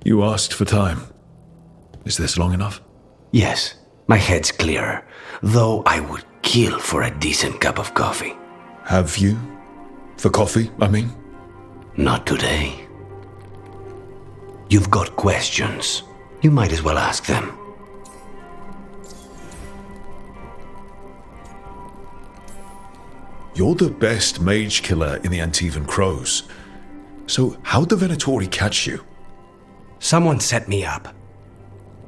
You asked for time. Is this long enough? Yes, my head's clearer, though I would kill for a decent cup of coffee. Have you? For coffee, I mean? Not today. You've got questions. You might as well ask them. You're the best mage killer in the Antivan Crows. So how'd the Venatori catch you? Someone set me up.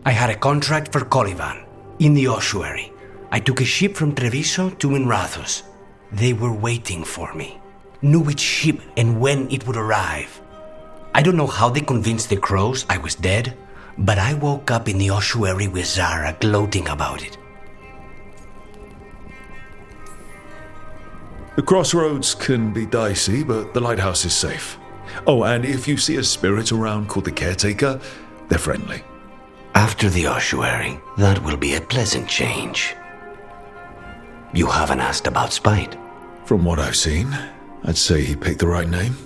I had a contract for Colivan, in the ossuary. I took a ship from Treviso to Minrathous. They were waiting for me. Knew which ship and when it would arrive. I don't know how they convinced the Crows I was dead, but I woke up in the ossuary with Zara gloating about it. The crossroads can be dicey, but the lighthouse is safe. Oh, and if you see a spirit around called the Caretaker, they're friendly. After the ossuary, that will be a pleasant change. You haven't asked about Spite. From what I've seen, I'd say he picked the right name.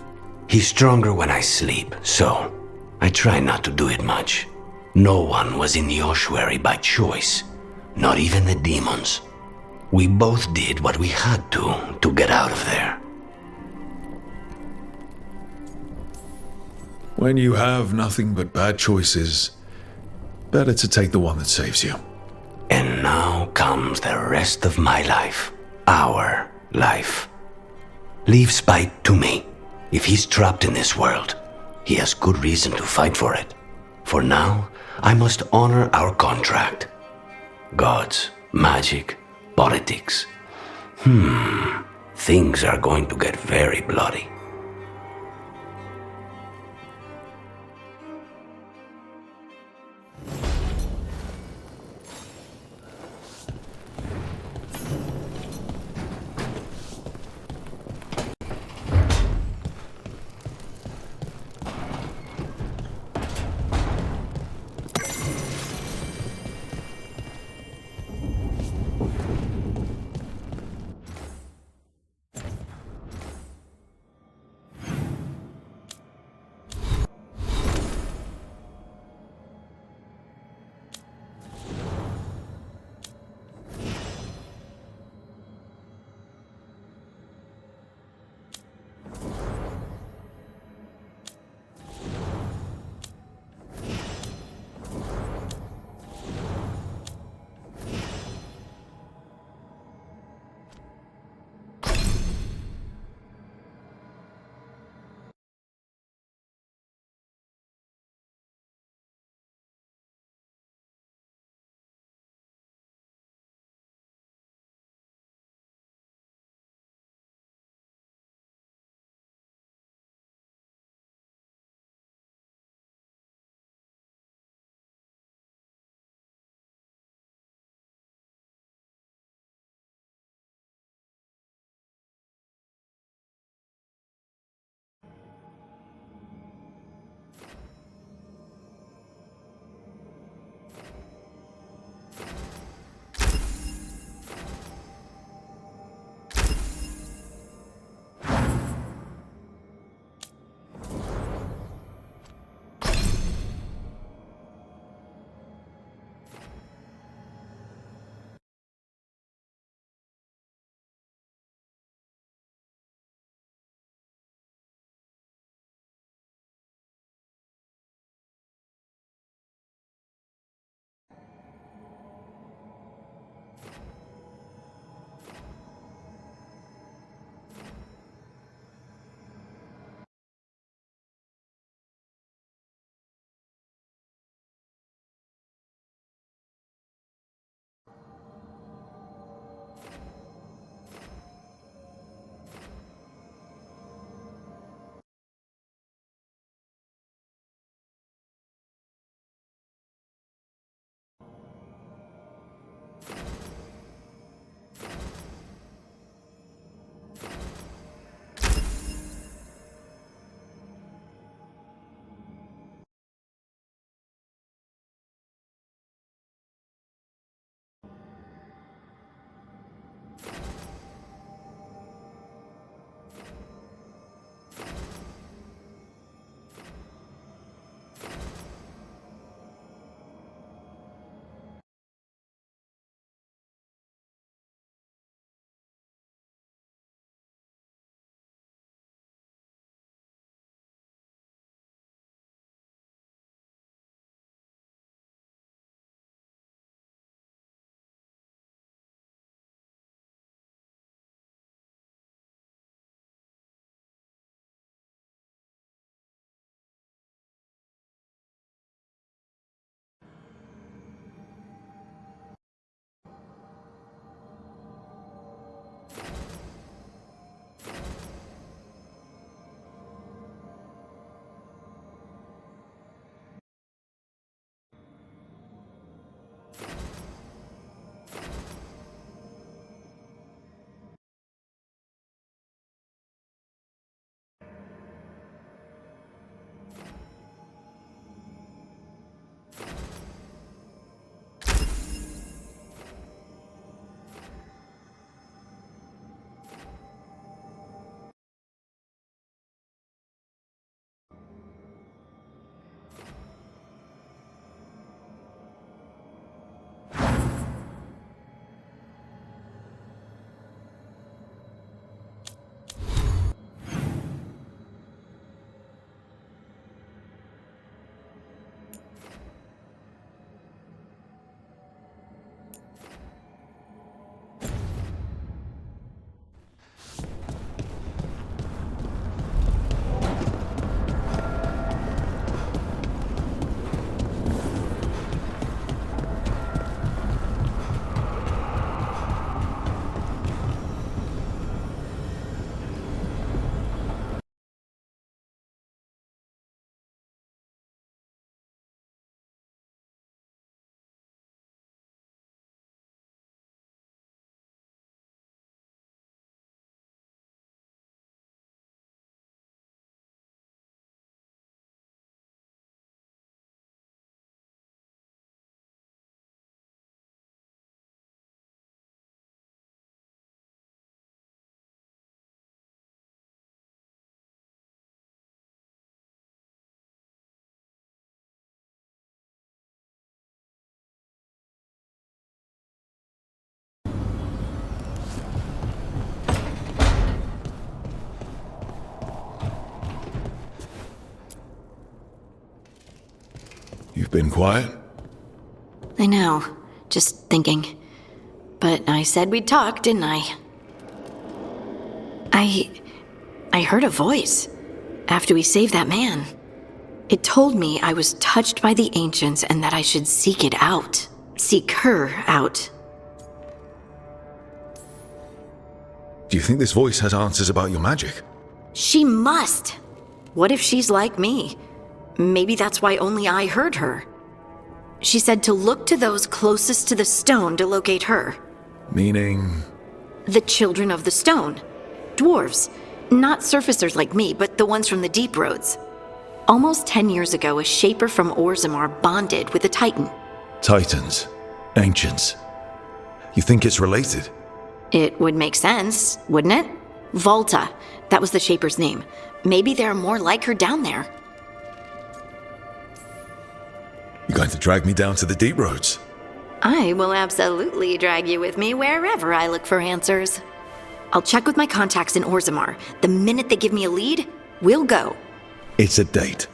He's stronger when I sleep, so I try not to do it much. No one was in the ossuary by choice, not even the demons. We both did what we had to get out of there. When you have nothing but bad choices, better to take the one that saves you. And now comes the rest of my life. Our life. Leave Spite to me. If he's trapped in this world, he has good reason to fight for it. For now, I must honor our contract. Gods, magic, politics. Things are going to get very bloody. You've been quiet? I know. Just thinking. But I said we'd talk, didn't I? I heard a voice after we saved that man. It told me I was touched by the ancients and that I should seek it out. Seek her out. Do you think this voice has answers about your magic? She must! What if she's like me? Maybe that's why only I heard her. She said to look to those closest to the stone to locate her. Meaning? The children of the stone. Dwarves. Not surfacers like me, but the ones from the deep roads. Almost 10 years ago, a shaper from Orzammar bonded with a titan. Titans. Ancients. You think it's related? It would make sense, wouldn't it? Volta. That was the shaper's name. Maybe there are more like her down there. You're going to drag me down to the deep roads? I will absolutely drag you with me wherever I look for answers. I'll check with my contacts in Orzammar. The minute they give me a lead, we'll go. It's a date.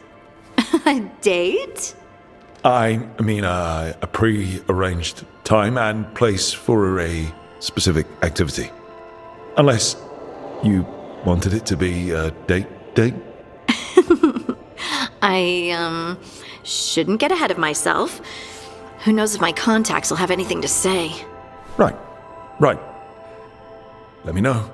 A date? I mean, a pre-arranged time and place for a specific activity. Unless you wanted it to be a date? I, shouldn't get ahead of myself. Who knows if my contacts will have anything to say. Right. Let me know.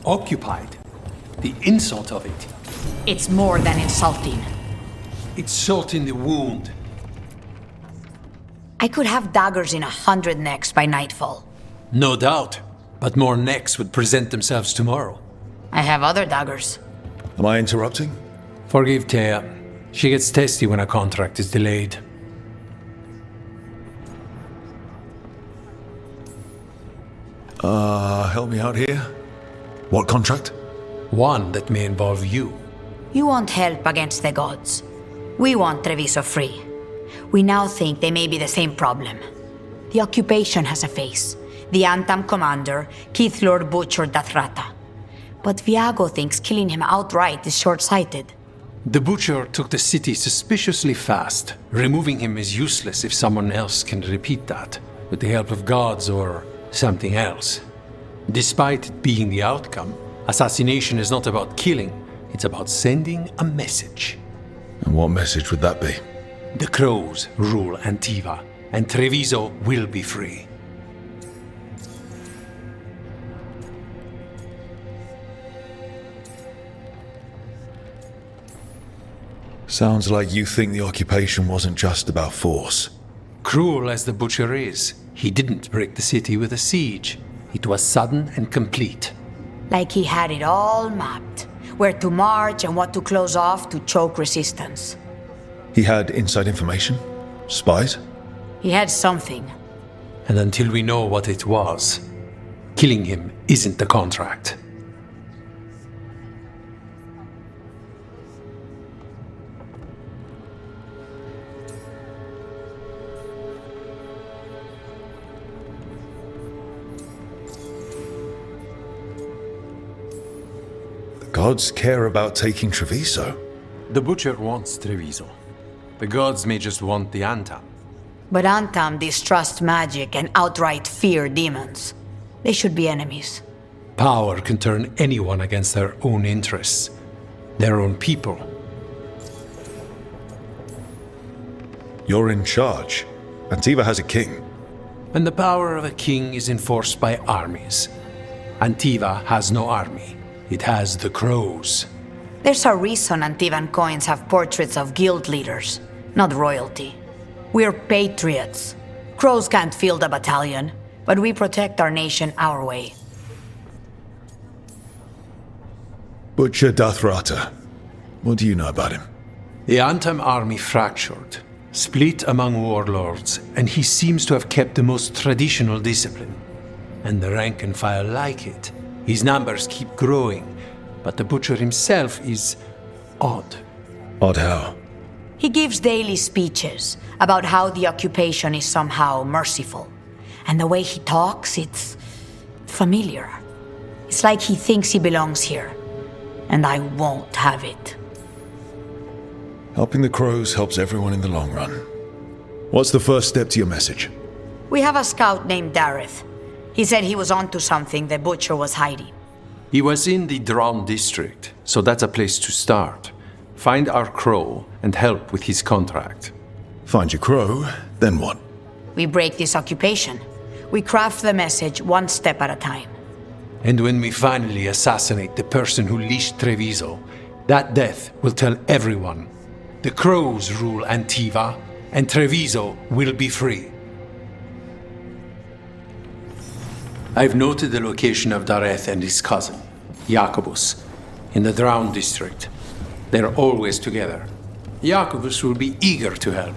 Occupied. The insult of it. It's more than insulting. It's salt in the wound. I could have daggers in 100 necks by nightfall. No doubt. But more necks would present themselves tomorrow. I have other daggers. Am I interrupting? Forgive Thea. She gets testy when a contract is delayed. Help me out here. What contract? One that may involve you. You want help against the gods. We want Treviso free. We now think they may be the same problem. The occupation has a face. The Antam commander, Keith Lord Butcher Dathrata. But Viago thinks killing him outright is short-sighted. The Butcher took the city suspiciously fast. Removing him is useless if someone else can repeat that, with the help of gods or something else. Despite it being the outcome, assassination is not about killing, it's about sending a message. And what message would that be? The Crows rule Antiva, and Treviso will be free. Sounds like you think the occupation wasn't just about force. Cruel as the Butcher is, he didn't break the city with a siege. It was sudden and complete. Like he had it all mapped. Where to march and what to close off to choke resistance. He had inside information? Spies? He had something. And until we know what it was, killing him isn't the contract. Gods care about taking Treviso. The Butcher wants Treviso. The gods may just want the Antam. But Antam distrust magic and outright fear demons. They should be enemies. Power can turn anyone against their own interests, their own people. You're in charge. Antiva has a king. And the power of a king is enforced by armies. Antiva has no army. It has the Crows. There's a reason Antivan coins have portraits of guild leaders, not royalty. We're patriots. Crows can't field a battalion, but we protect our nation our way. Butcher Dathrata. What do you know about him? The Antam army fractured, split among warlords, and he seems to have kept the most traditional discipline. And the rank and file like it. His numbers keep growing, but the Butcher himself is odd. Odd how? He gives daily speeches about how the occupation is somehow merciful. And the way he talks, it's familiar. It's like he thinks he belongs here. And I won't have it. Helping the Crows helps everyone in the long run. What's the first step to your message? We have a scout named Dareth. He said he was onto something the Butcher was hiding. He was in the Drown district, so that's a place to start. Find our Crow and help with his contract. Find your Crow, then what? We break this occupation. We craft the message one step at a time. And when we finally assassinate the person who leashed Treviso, that death will tell everyone. The Crows rule Antiva, and Treviso will be free. I've noted the location of Dareth and his cousin, Jacobus, in the Drown district. They're always together. Jacobus will be eager to help.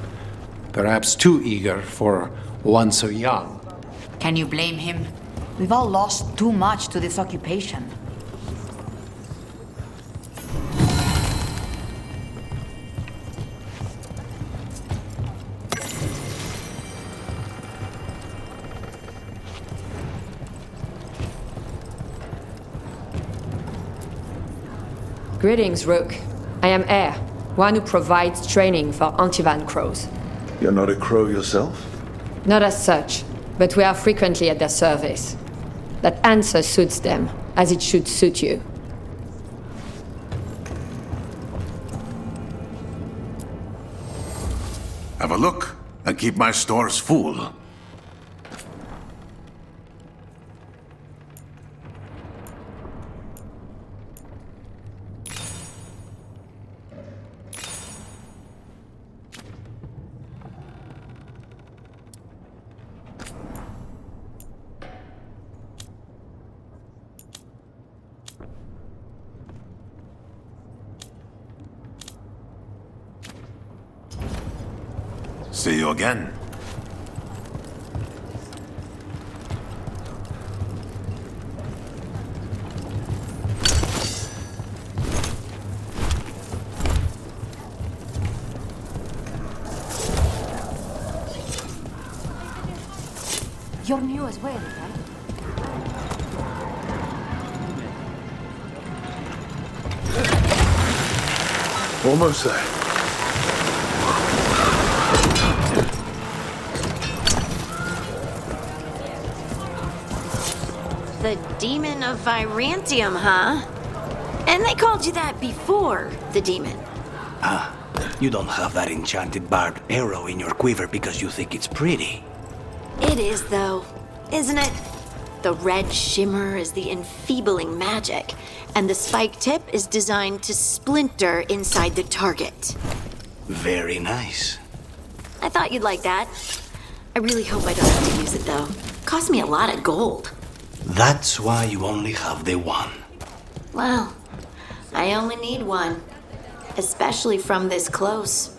Perhaps too eager for one so young. Can you blame him? We've all lost too much to this occupation. Greetings, Rook. I am Air, one who provides training for Antivan Crows. You're not a Crow yourself? Not as such, but we are frequently at their service. That answer suits them, as it should suit you. Have a look and keep my stores full. See you again. You're new as well, right? Almost there. The Demon of Virantium, huh? And they called you that before the demon. Ah, you don't have that enchanted barbed arrow in your quiver because you think it's pretty. It is, though, isn't it? The red shimmer is the enfeebling magic, and the spike tip is designed to splinter inside the target. Very nice. I thought you'd like that. I really hope I don't have to use it, though. Cost me a lot of gold. That's why you only have the one. Well, I only need one. Especially from this close.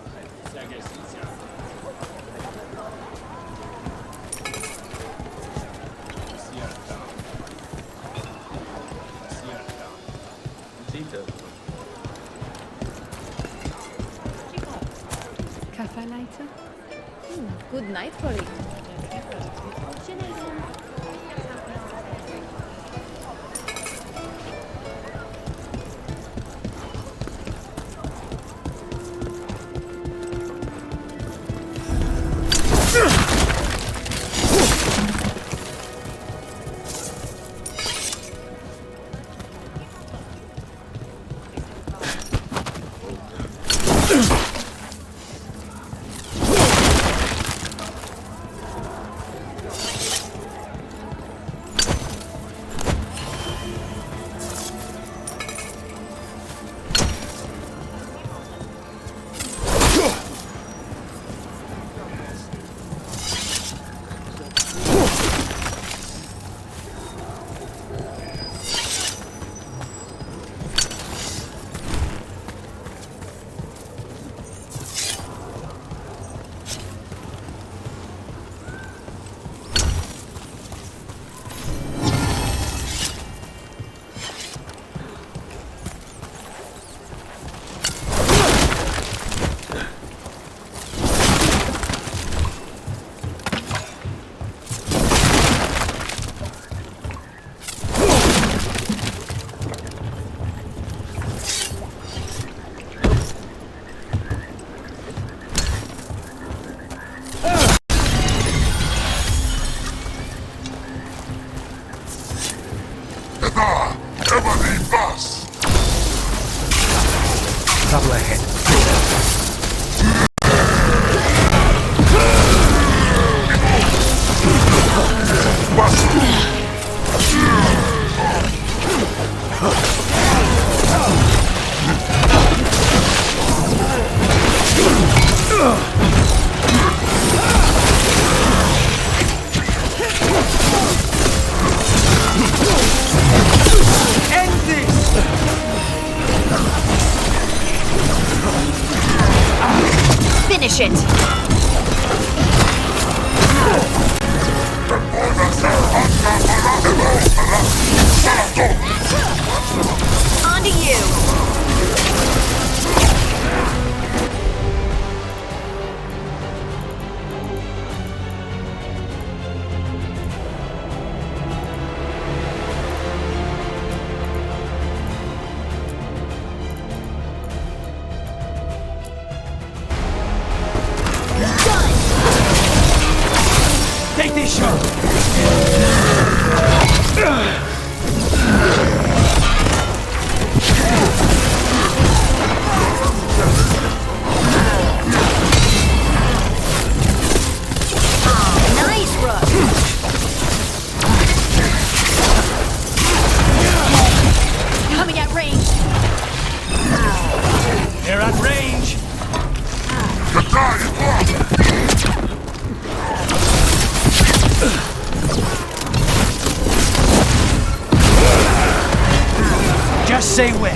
Cafe later? Good night for it. Trouble ahead. Finish it! On to you! Take this shot! Nice rush! Coming at range! They're at range! Just say when.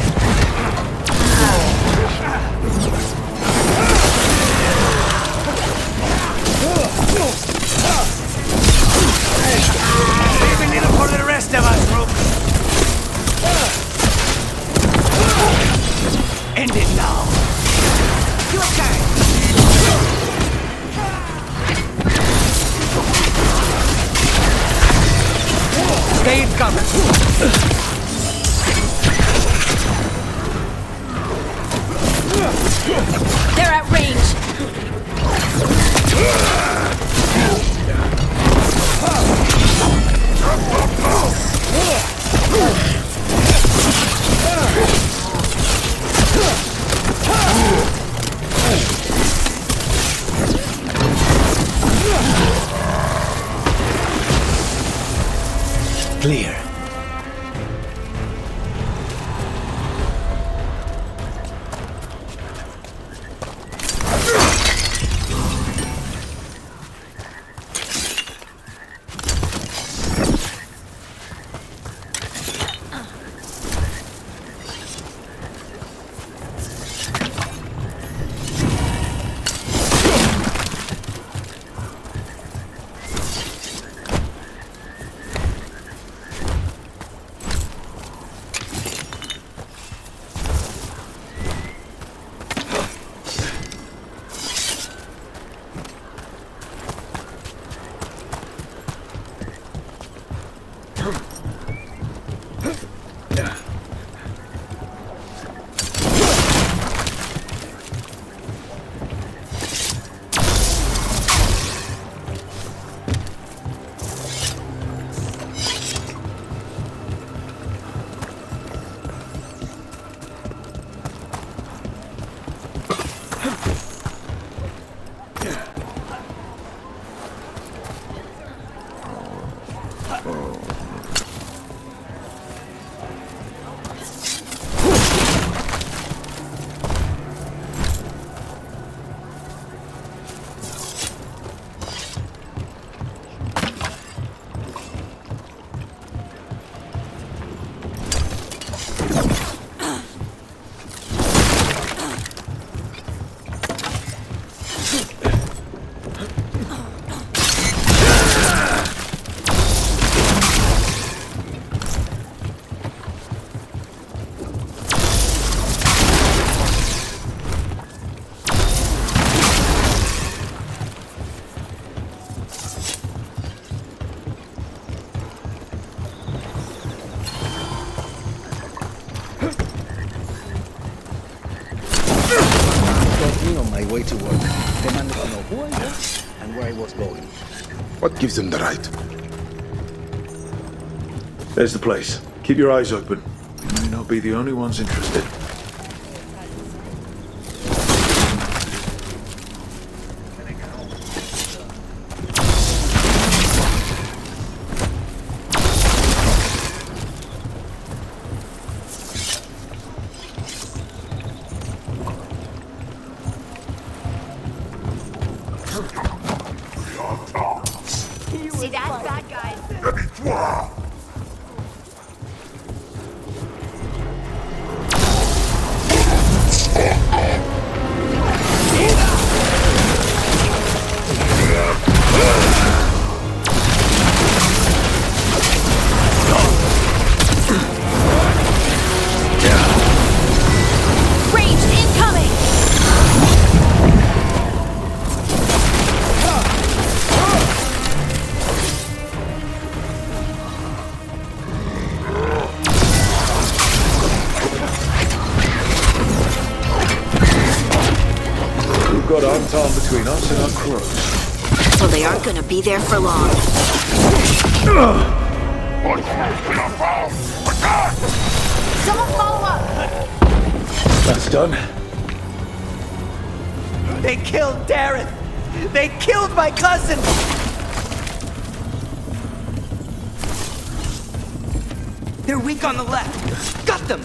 way to work. Demanded to know who I was and where I was going. What gives them the right? There's the place. Keep your eyes open. You may not be the only ones interested. See that, bad guys? Ranged incoming! We've got arm time between us and our crows. Well, they aren't gonna be there for long. Someone follow up! That's done. They killed Dareth! They killed my cousin! They're weak on the left. Got them!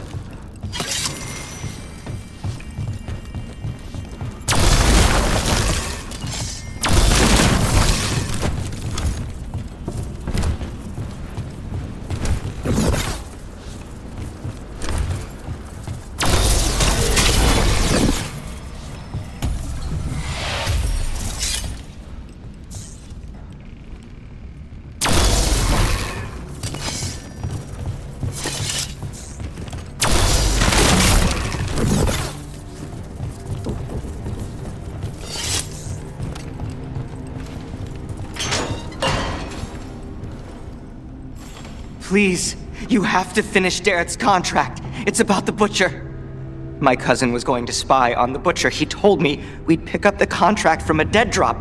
Please, you have to finish Dareth's contract. It's about the Butcher. My cousin was going to spy on the Butcher. He told me we'd pick up the contract from a dead drop.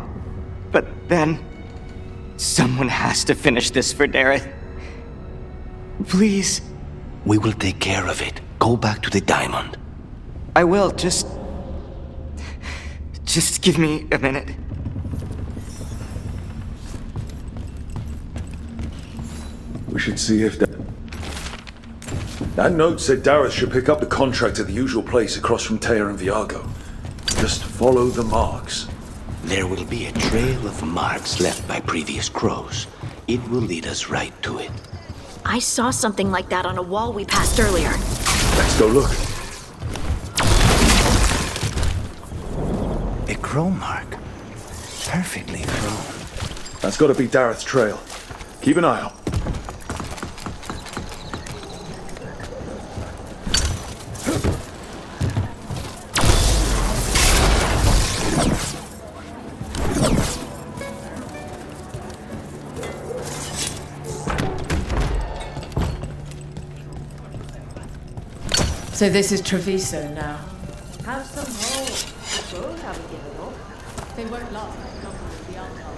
But then, someone has to finish this for Dareth. Please. We will take care of it. Go back to the diamond. I will, just give me a minute. We should see if that note said Dareth should pick up the contract at the usual place across from Teir and Viago. Just follow the marks. There will be a trail of marks left by previous crows. It will lead us right to it. I saw something like that on a wall we passed earlier. Let's go look. A crow mark. Perfectly thrown. That's got to be Dareth's trail. Keep an eye out. So this is Treviso now. Have some hope. Crows haven't given up. They won't last very long with the outcome.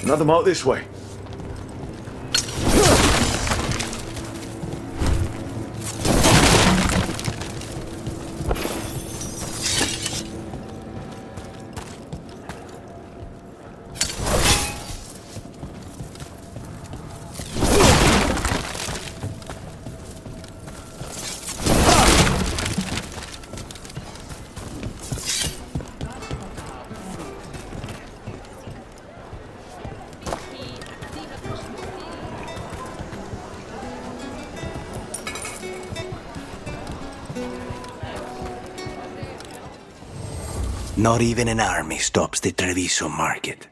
Another mark this way. Not even an army stops the Treviso market.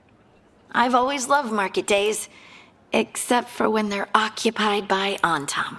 I've always loved market days, except for when they're occupied by Antam.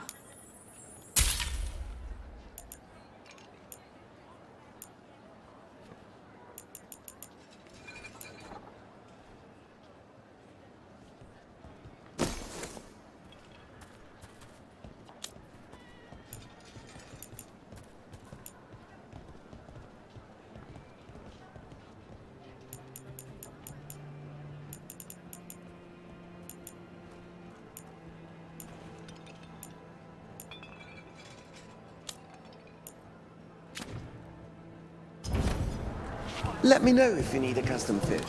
Let me know if you need a custom fit.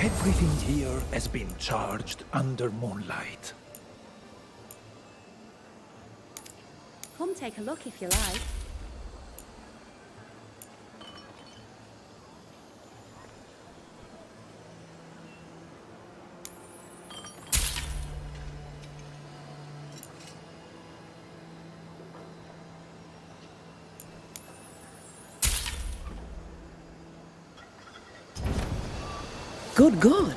Everything here has been charged under moonlight. Come take a look if you like. Good.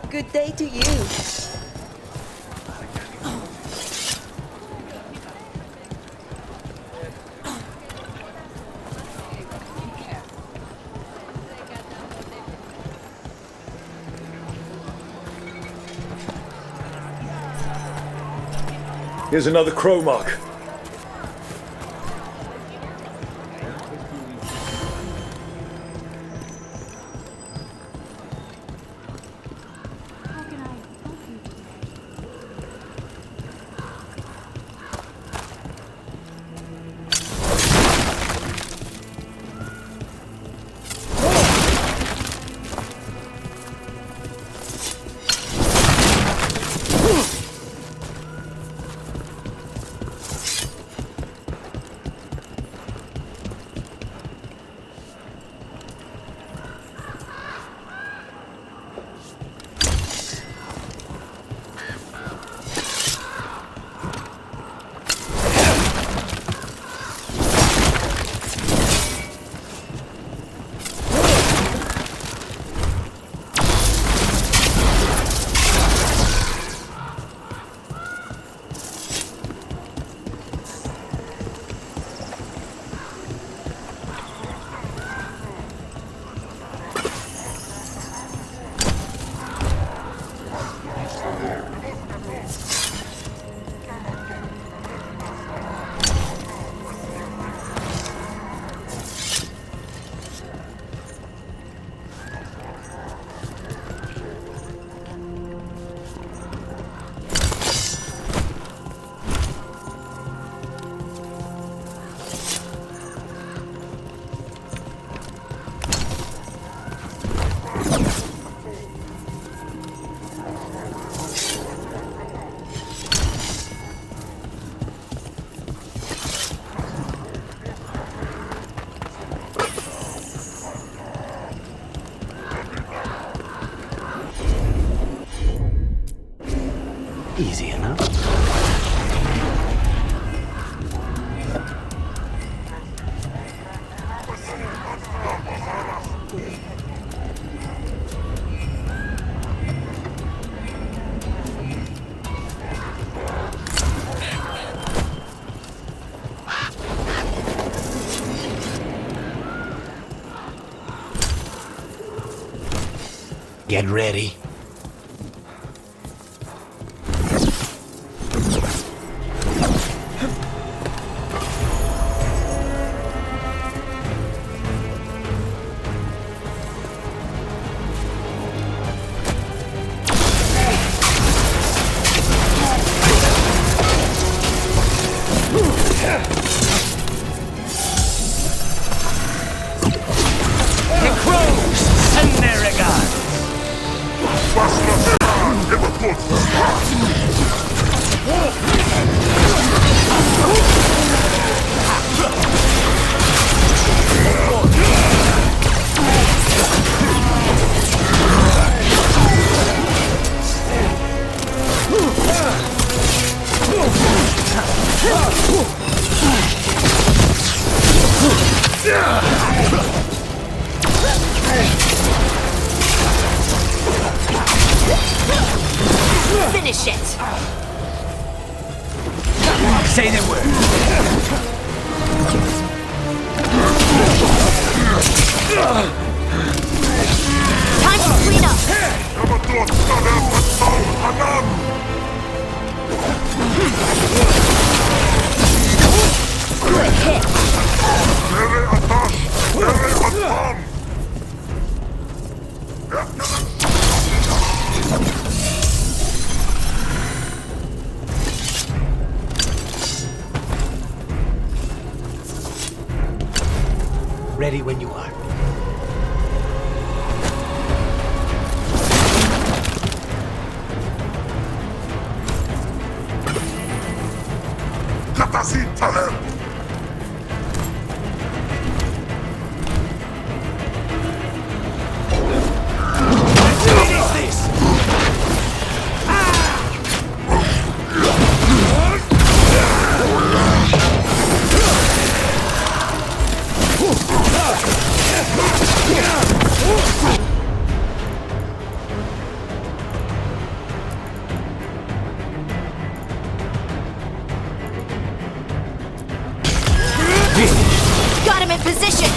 Good day to you. Here's another crow mark. Easy enough. Get ready. Finish it! Say the word. Time to clean up! Good hit! Ready when you are. Got him in position!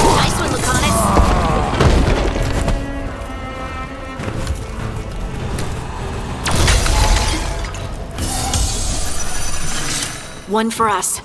Nice one, Lucanus. One for us.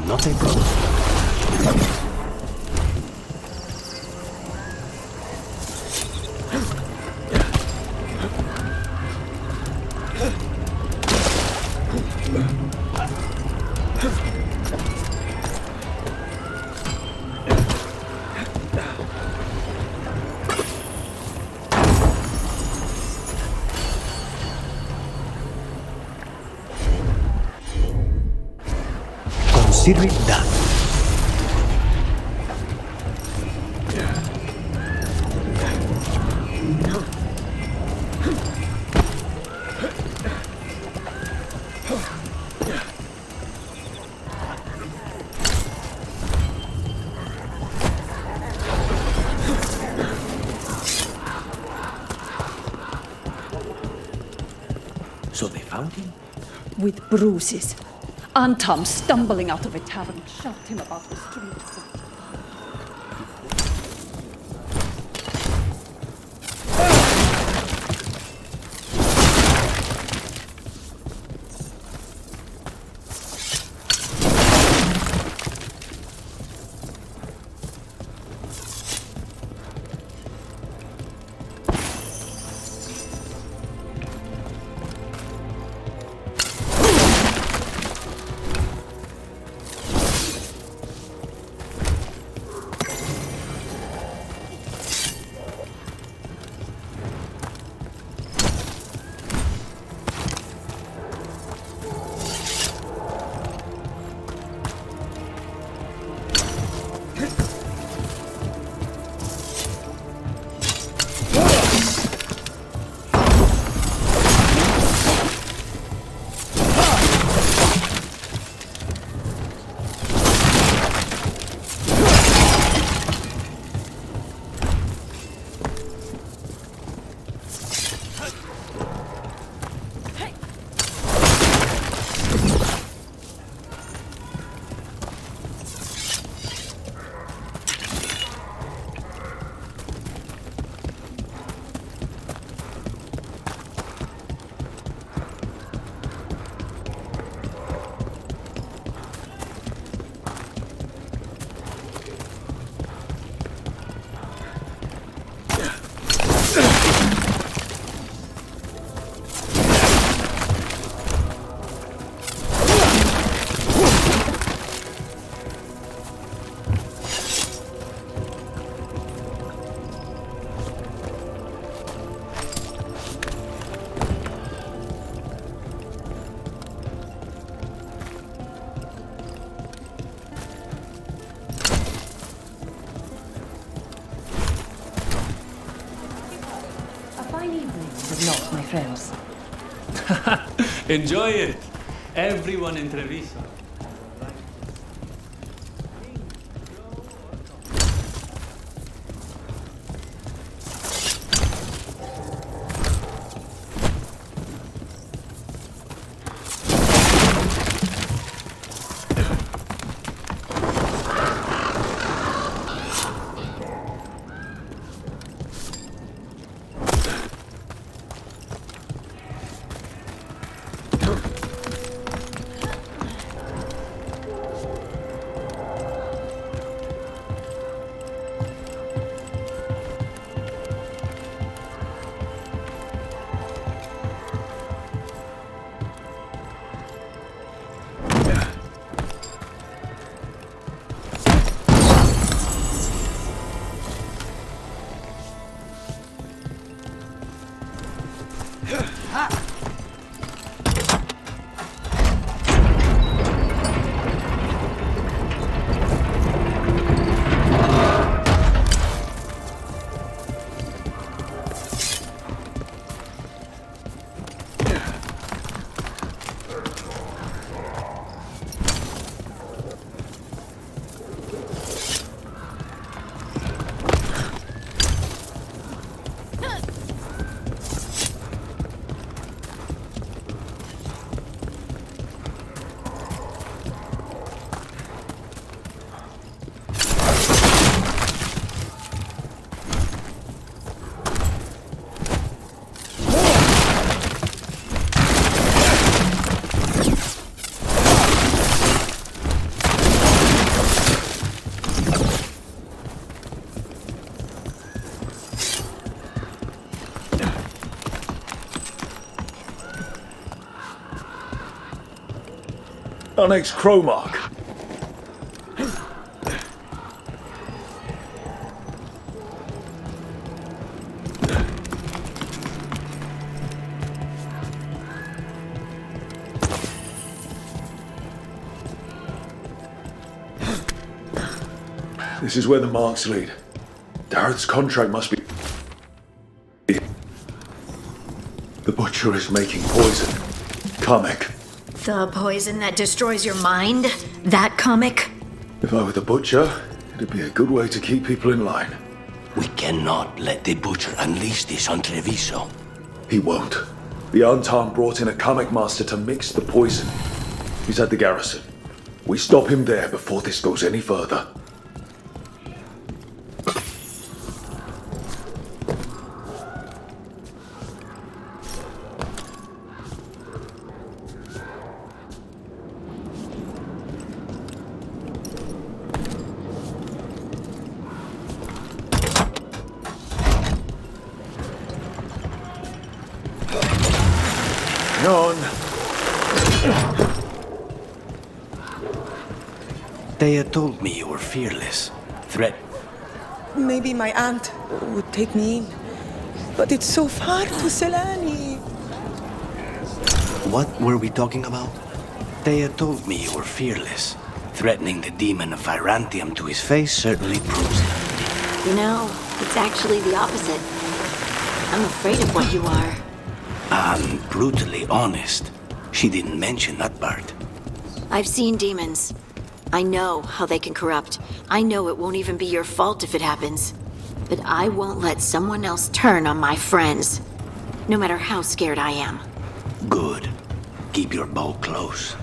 Not a problem. Consider it done. So they found him? With bruises. Antam, stumbling out of a tavern, shoved him about the street. Not my friends. Enjoy it. Everyone in Treviso. Our next Crowmark. This is where the marks lead. Dareth's contract must be... The butcher is making poison. Comic. The poison that destroys your mind? That comic? If I were the butcher, it'd be a good way to keep people in line. We cannot let the butcher unleash this on Treviso. He won't. The Antam brought in a comic master to mix the poison. He's at the garrison. We stop him there before this goes any further. On. They had told me you were fearless. Maybe my aunt would take me in. But it's so far to Selani. What were we talking about? They had told me you were fearless. Threatening the demon of Virantium to his face certainly proves it. You know, it's actually the opposite. I'm afraid of what you are. I'm brutally honest. She didn't mention that part. I've seen demons. I know how they can corrupt. I know it won't even be your fault if it happens. But I won't let someone else turn on my friends. No matter how scared I am. Good. Keep your bow close.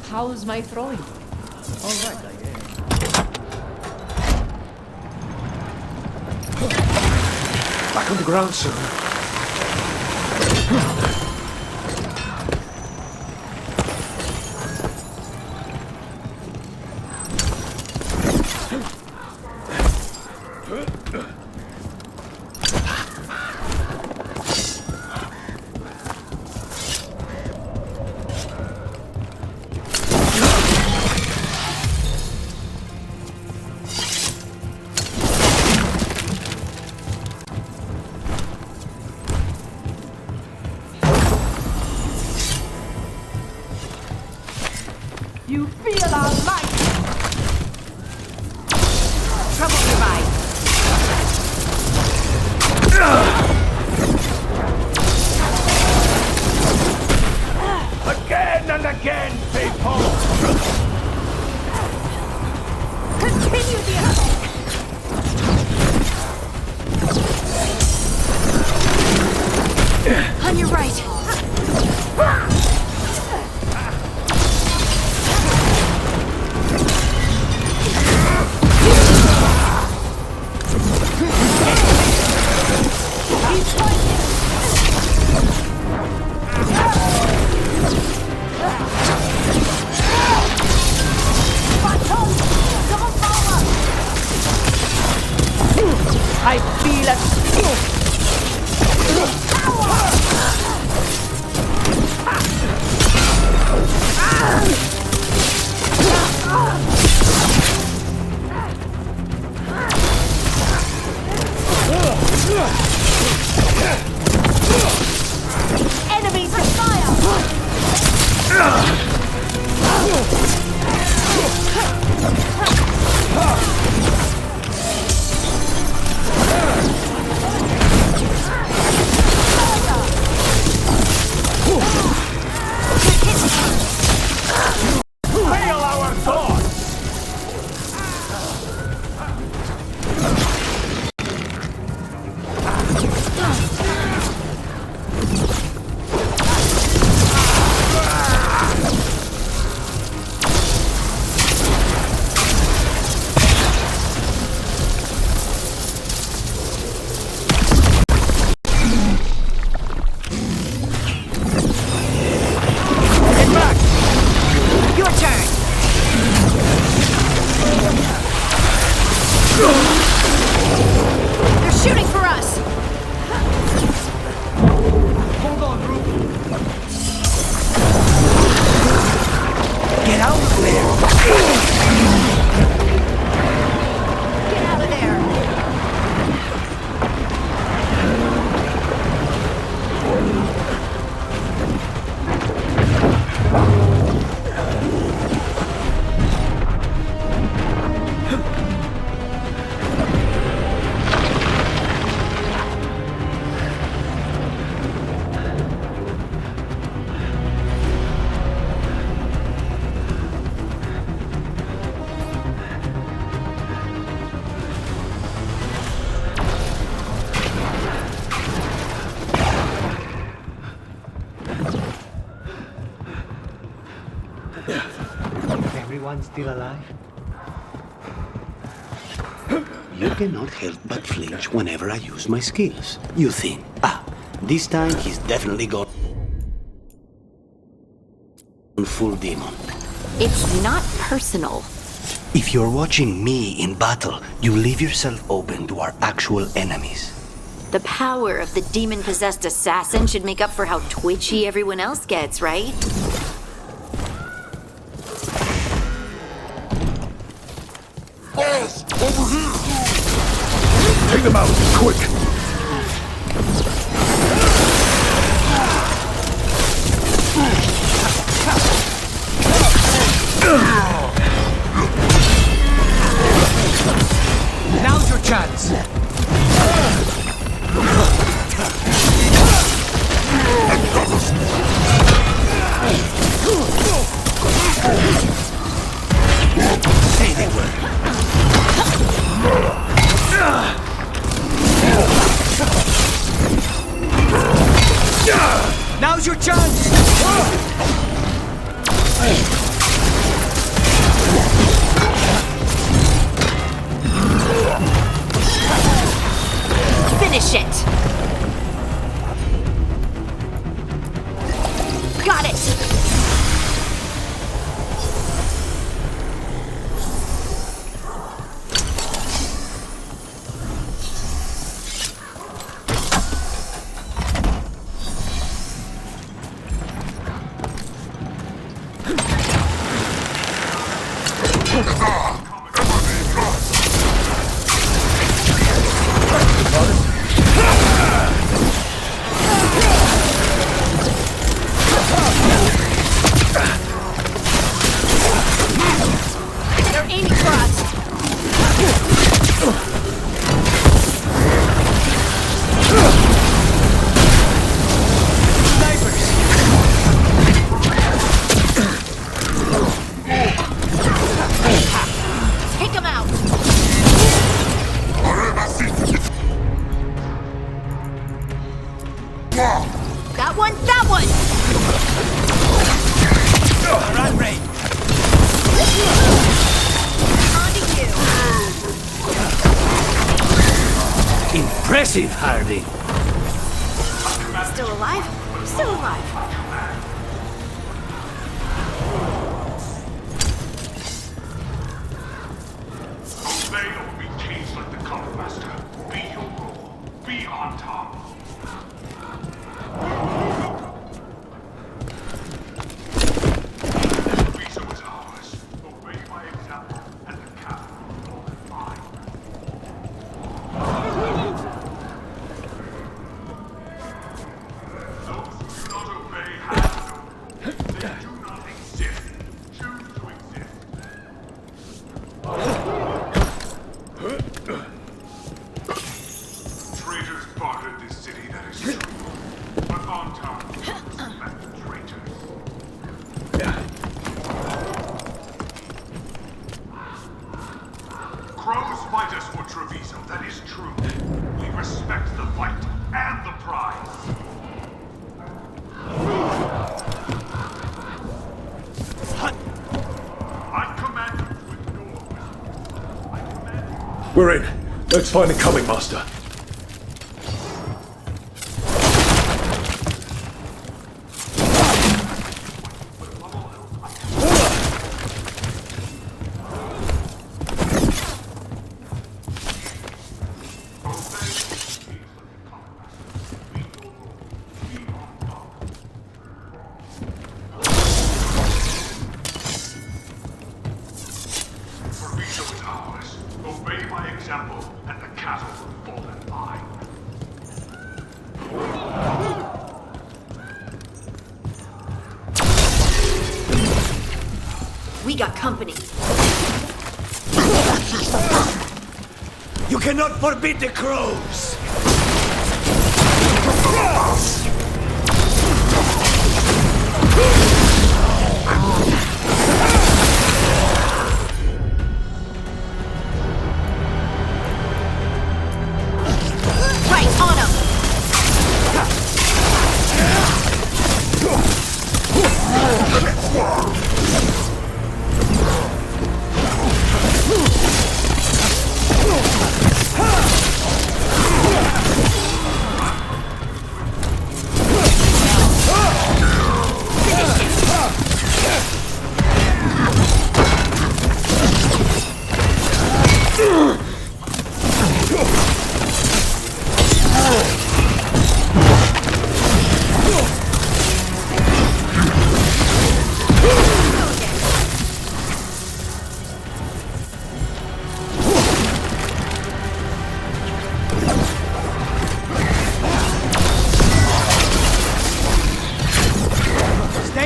How's my throwing? All right, I guess. Back on the ground soon. You feel our light! Trouble revive! Again and again, people! Continue the attack! On your right. I feel it! everyone still alive? You cannot help but flinch whenever I use my skills. You think, this time he's definitely gone full demon. It's not personal. If you're watching me in battle, you leave yourself open to our actual enemies. The power of the demon-possessed assassin should make up for how twitchy everyone else gets, right? Boss, over here! Take them out, quick! Now's your chance! Say they were. Now's your chance! Finish it! Got it! They're aiming for us! Take them out! That one! That one! Run rate! On to you! Impressive, Hardy! Still alive? Still alive. Obey or be caged like the Cult Master. Be your role. Be on top. Treviso is ours. Obey my example, and the capital will fall in line. Those who do not obey have no. They do not exist. Choose to exist. Traitors bartered this city, that is true. But on top, met traitors. Crows fight us for Treviso, that is true. We respect the fight and the prize. I command you to ignore whispers. I command you. We're in. Let's find the coming master. Treviso is ours. Obey my example, and the cattle will fall in line. We got company. You cannot forbid the crows! Right on him!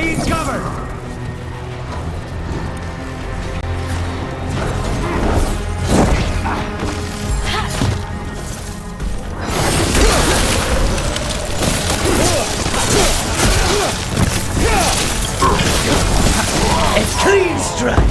Stay in cover! A clean strike!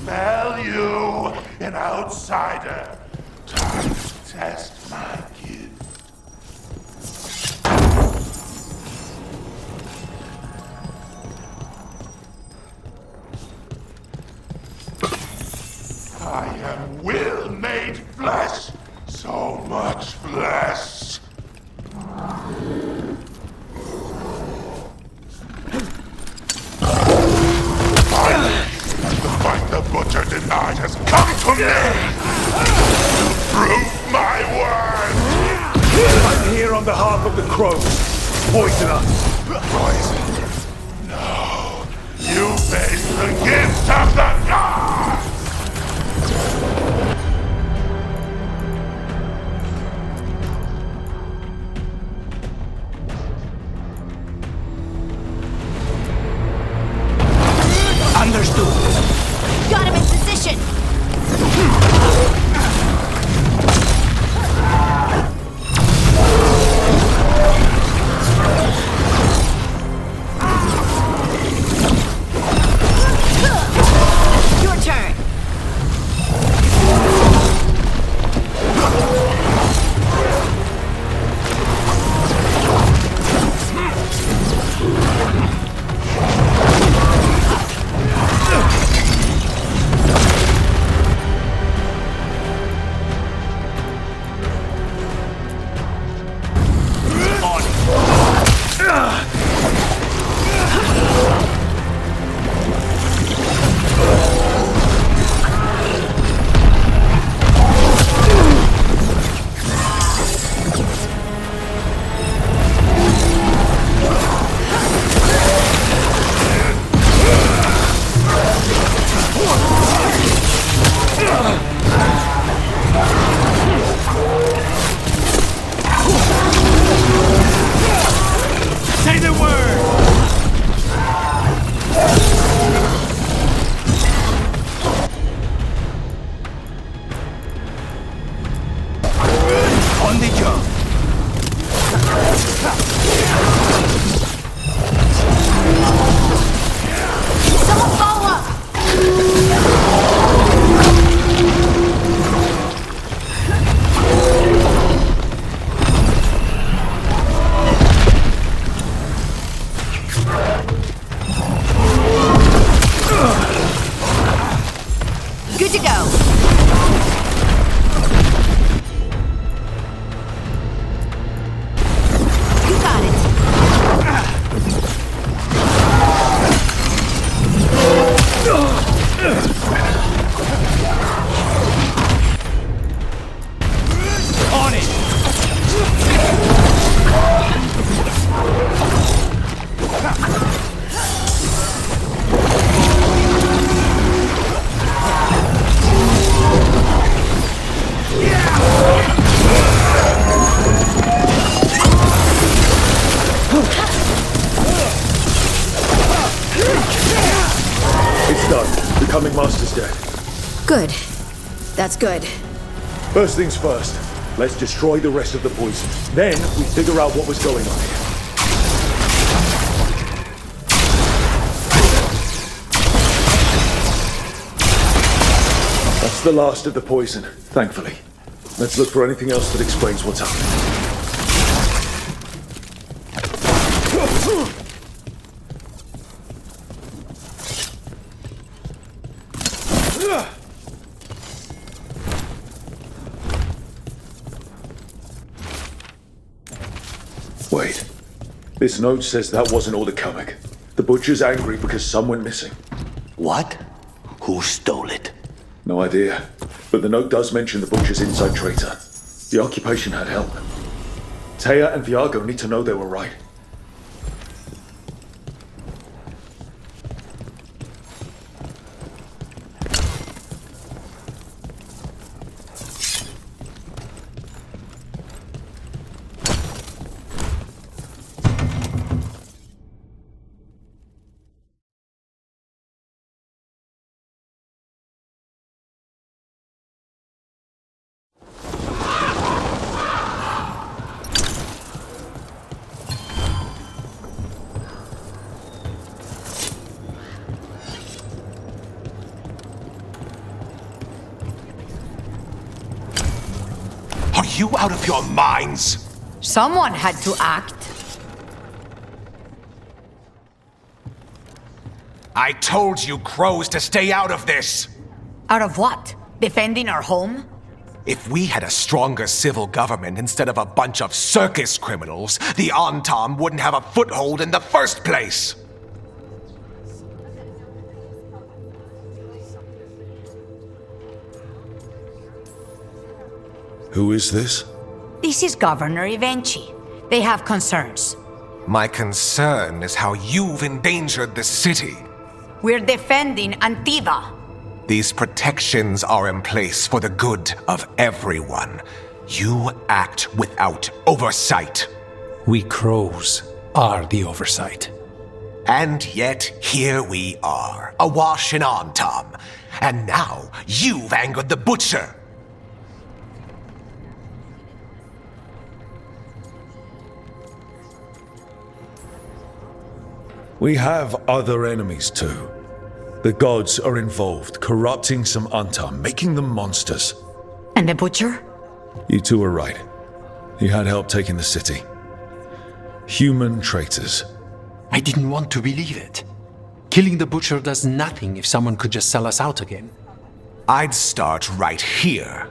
Smell you, an outsider. Time to test my gift. I am will made flesh, so much flesh. The fight the butcher denied has come to me! To prove my worth! I'm here on behalf of the crows. Poison us. Poison? No. You face the gift of the gods! Understood. Got him in position! Your turn! Say the word! On the job! Someone follow up! Good to go. You got it. On it! It's done. The coming master's dead. Good. That's good. First things first. Let's destroy the rest of the poison. Then we figure out what was going on here. That's the last of the poison, thankfully. Let's look for anything else that explains what's happening. Wait. This note says that wasn't all the comic. The butcher's angry because some went missing. What? Who stole it? No idea. But the note does mention the butcher's inside traitor. The occupation had help. Taya and Viago need to know they were right. Are you out of your minds? Someone had to act. I told you crows to stay out of this! Out of what? Defending our home? If we had a stronger civil government instead of a bunch of circus criminals, the Antam wouldn't have a foothold in the first place! Who is this? This is Governor Evenchi. They have concerns. My concern is how you've endangered the city. We're defending Antiva. These protections are in place for the good of everyone. You act without oversight. We crows are the oversight. And yet, here we are, awash in Antam. And now, you've angered the butcher. We have other enemies too. The gods are involved, corrupting some Antam, making them monsters. And the butcher? You two are right. He had help taking the city. Human traitors. I didn't want to believe it. Killing the butcher does nothing if someone could just sell us out again. I'd start right here.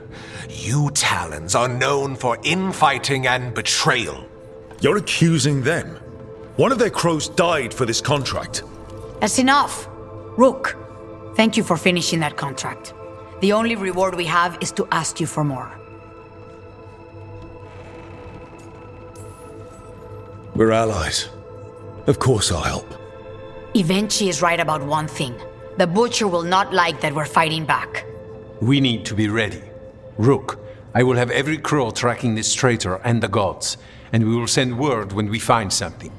You Talons are known for infighting and betrayal. You're accusing them? One of their crows died for this contract. That's enough. Rook, thank you for finishing that contract. The only reward we have is to ask you for more. We're allies. Of course I'll help. Evenchi is right about one thing. The butcher will not like that we're fighting back. We need to be ready. Rook, I will have every crow tracking this traitor and the gods, and we will send word when we find something.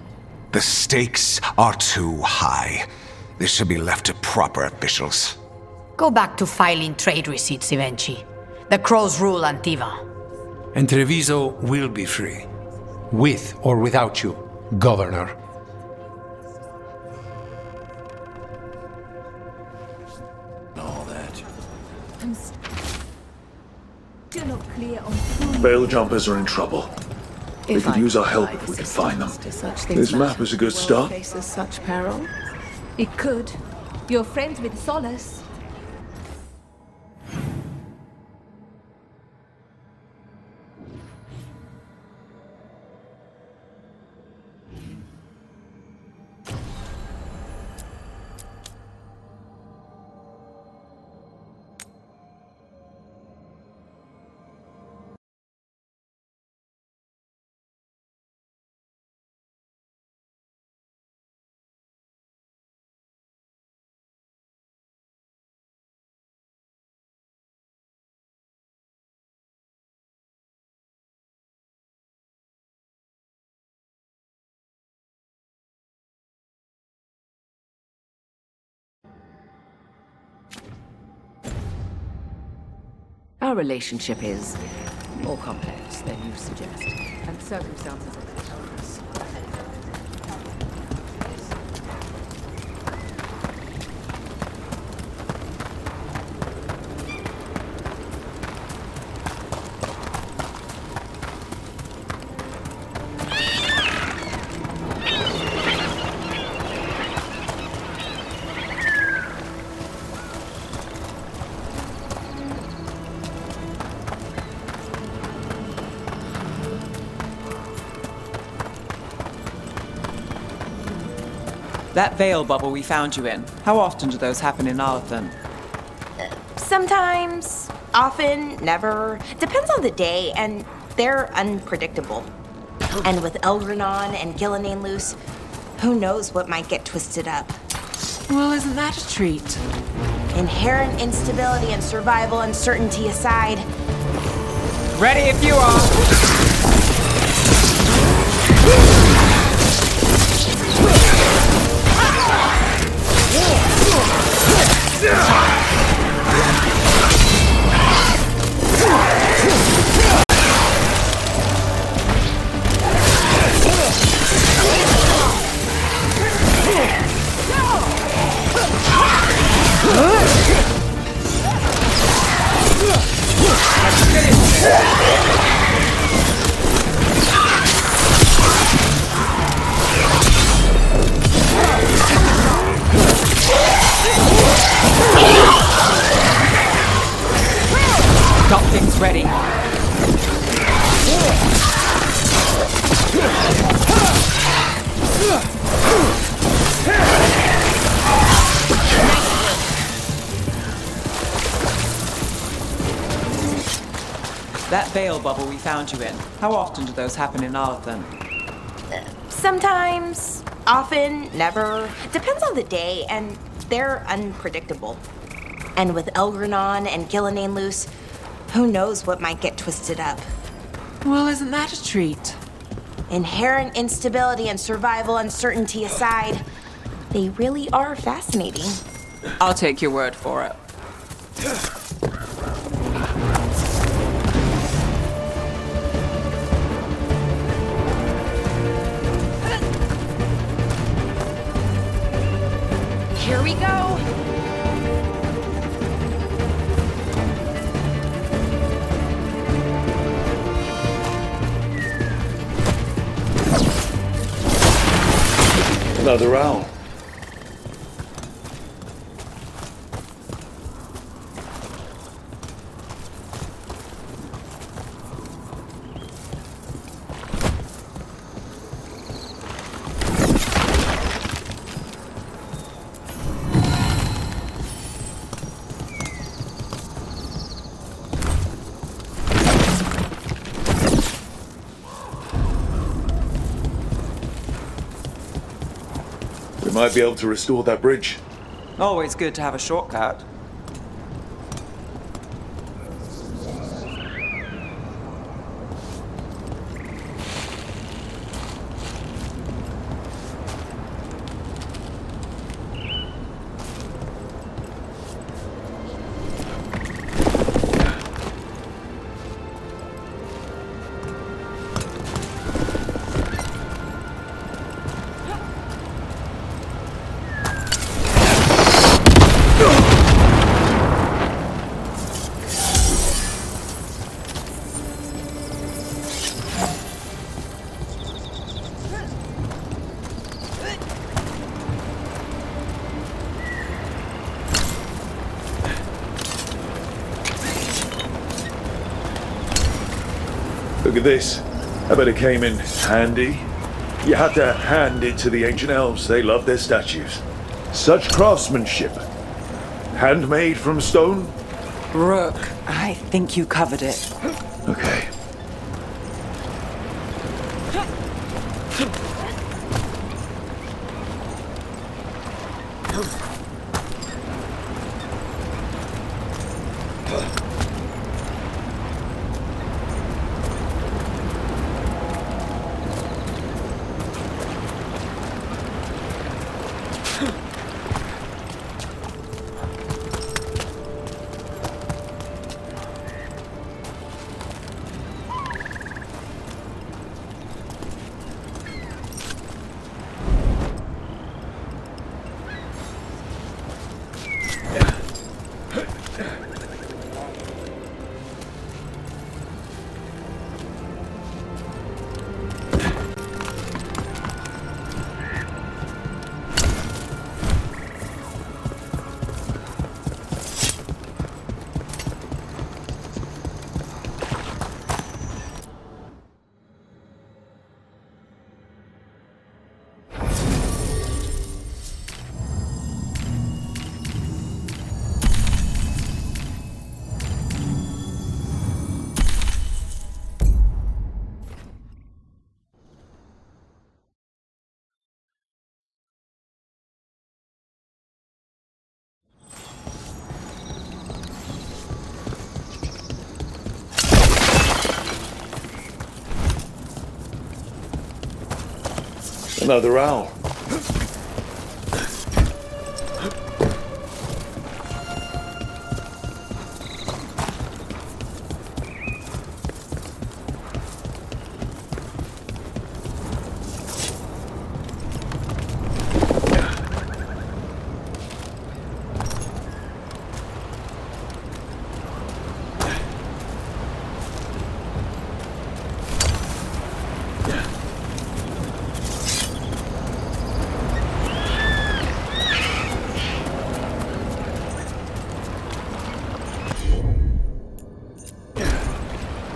The stakes are too high. This should be left to proper officials. Go back to filing trade receipts, Ivenchi. The crows rule Antiva. And Treviso will be free. With or without you, Governor. All that. I'm still not clear on Veil jumpers are in trouble. They could use our help if we could find them. This map is a good start. Faces such peril. It could. You're friends with Solace. Our relationship is more complex than you suggest, and circumstances are us. That veil bubble we found you in, how often do those happen in Arlathan? Sometimes, often, never. Depends on the day, and they're unpredictable. And with Elgranon and Gillenane loose, who knows what might get twisted up. Well, isn't that a treat? Inherent instability and survival uncertainty aside. Ready if you are! Got things ready. That veil bubble we found you in, how often do those happen in Arlathan? Sometimes, often, never. Depends on the day, and they're unpredictable. And with Elgranon and Gillenane loose, who knows what might get twisted up. Well, isn't that a treat? Inherent instability and survival uncertainty aside, they really are fascinating. I'll take your word for it. Here we go. Another owl. We might be able to restore that bridge. Always good to have a shortcut. Look at this. I bet it came in handy. You had to hand it to the ancient elves. They love their statues. Such craftsmanship. Handmade from stone? Rook, I think you covered it. Okay. Another owl.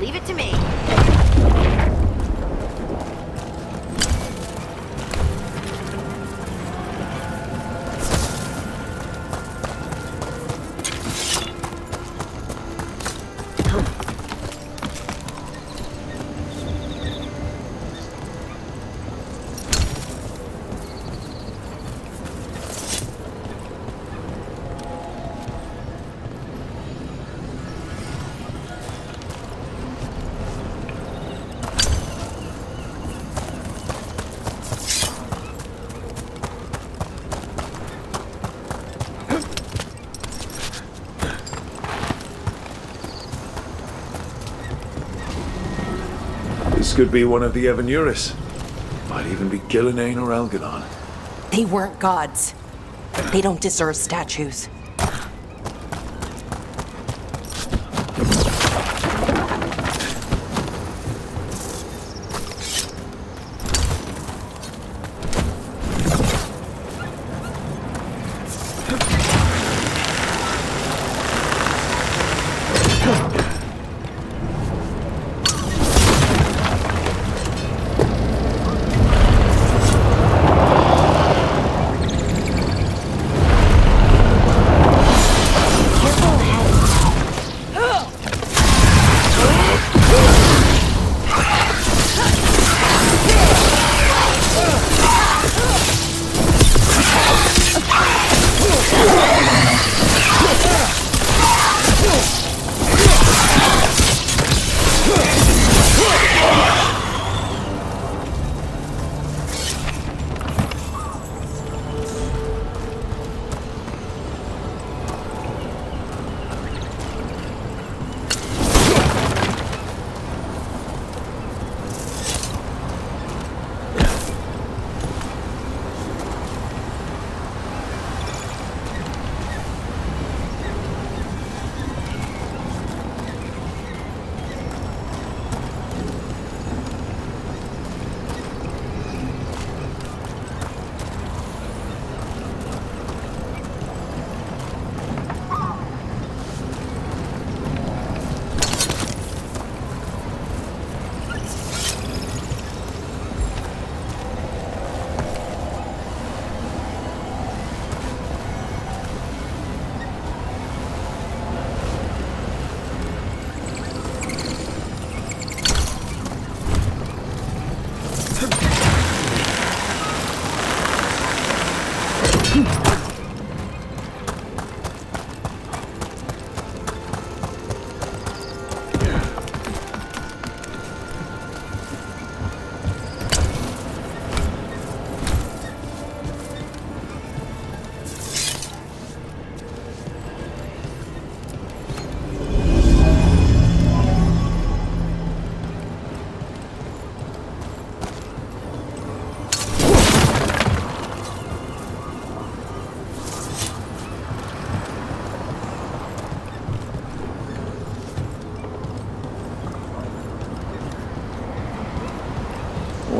Leave it to me. This could be one of the Evanuris. Might even be Gillenane or Algernon. They weren't gods. They don't deserve statues.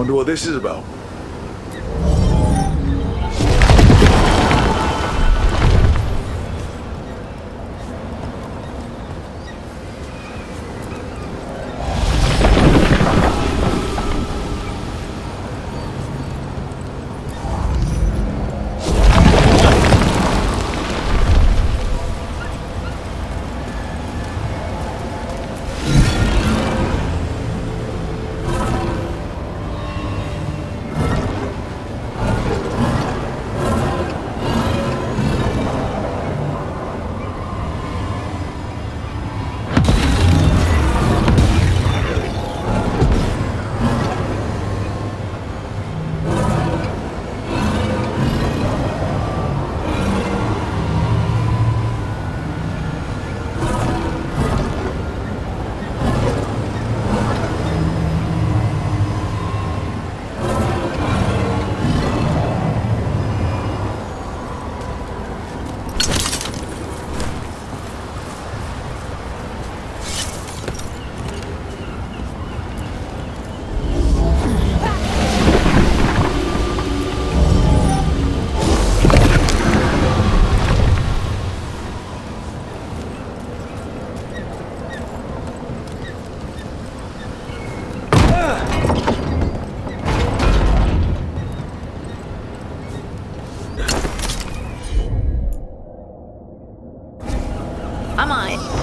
wonder what this is about. I'm on it.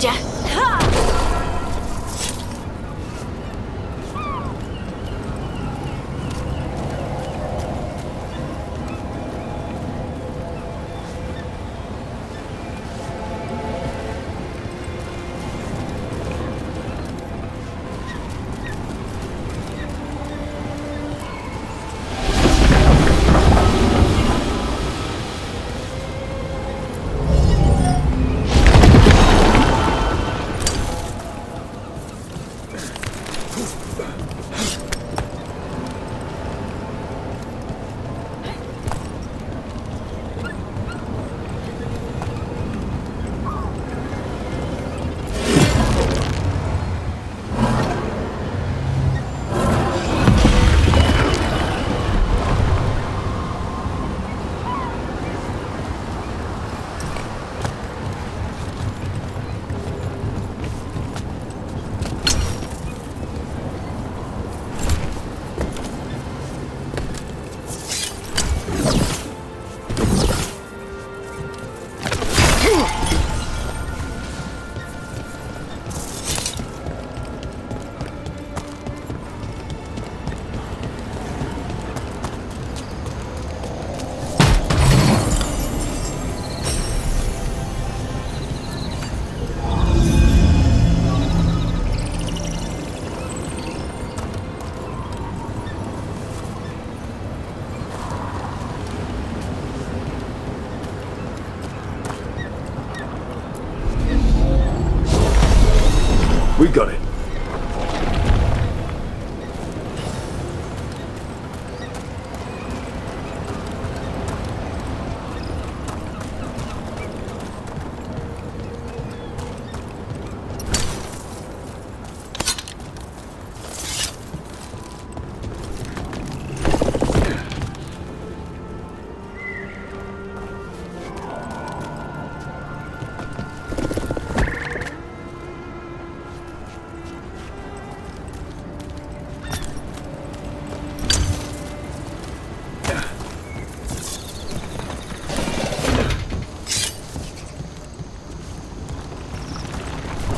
found ya. We got it.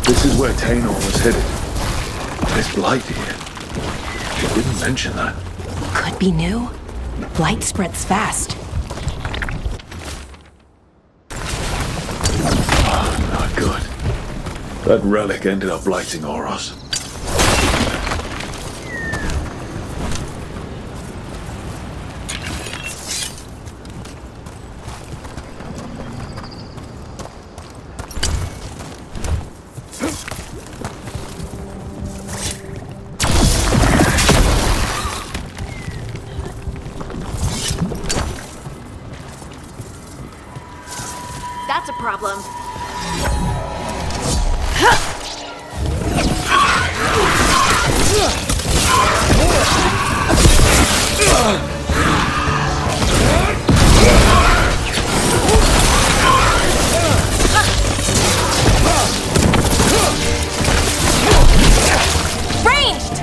This is where Tainor was headed. There's blight here. She didn't mention that. Could be new. Blight spreads fast. Oh, not good. That relic ended up blighting Oros. That's a problem. Ranged!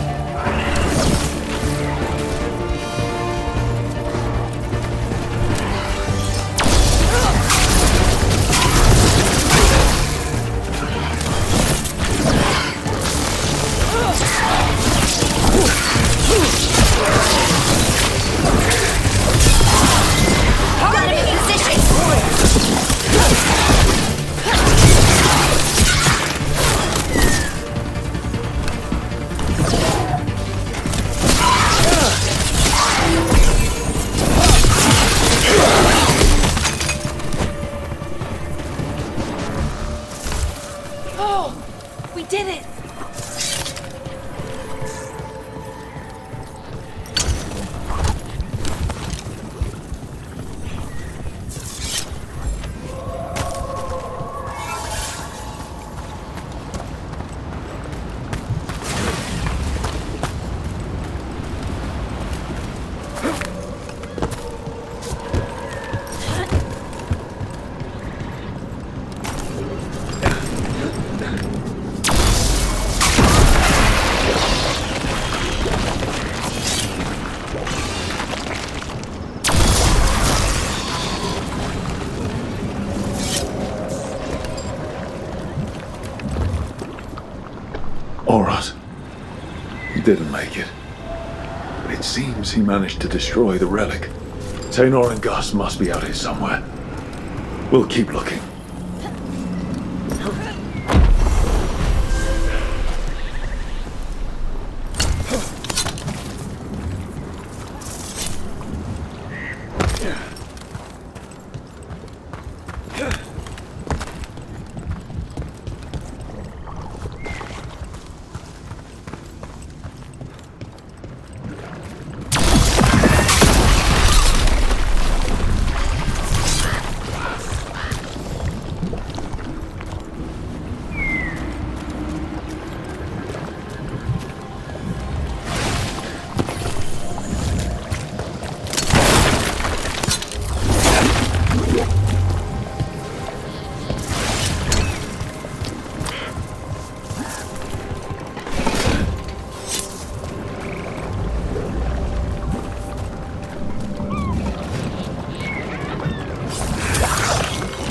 He didn't make it. But it seems he managed to destroy the relic. Taynor and Gus must be out here somewhere. We'll keep looking.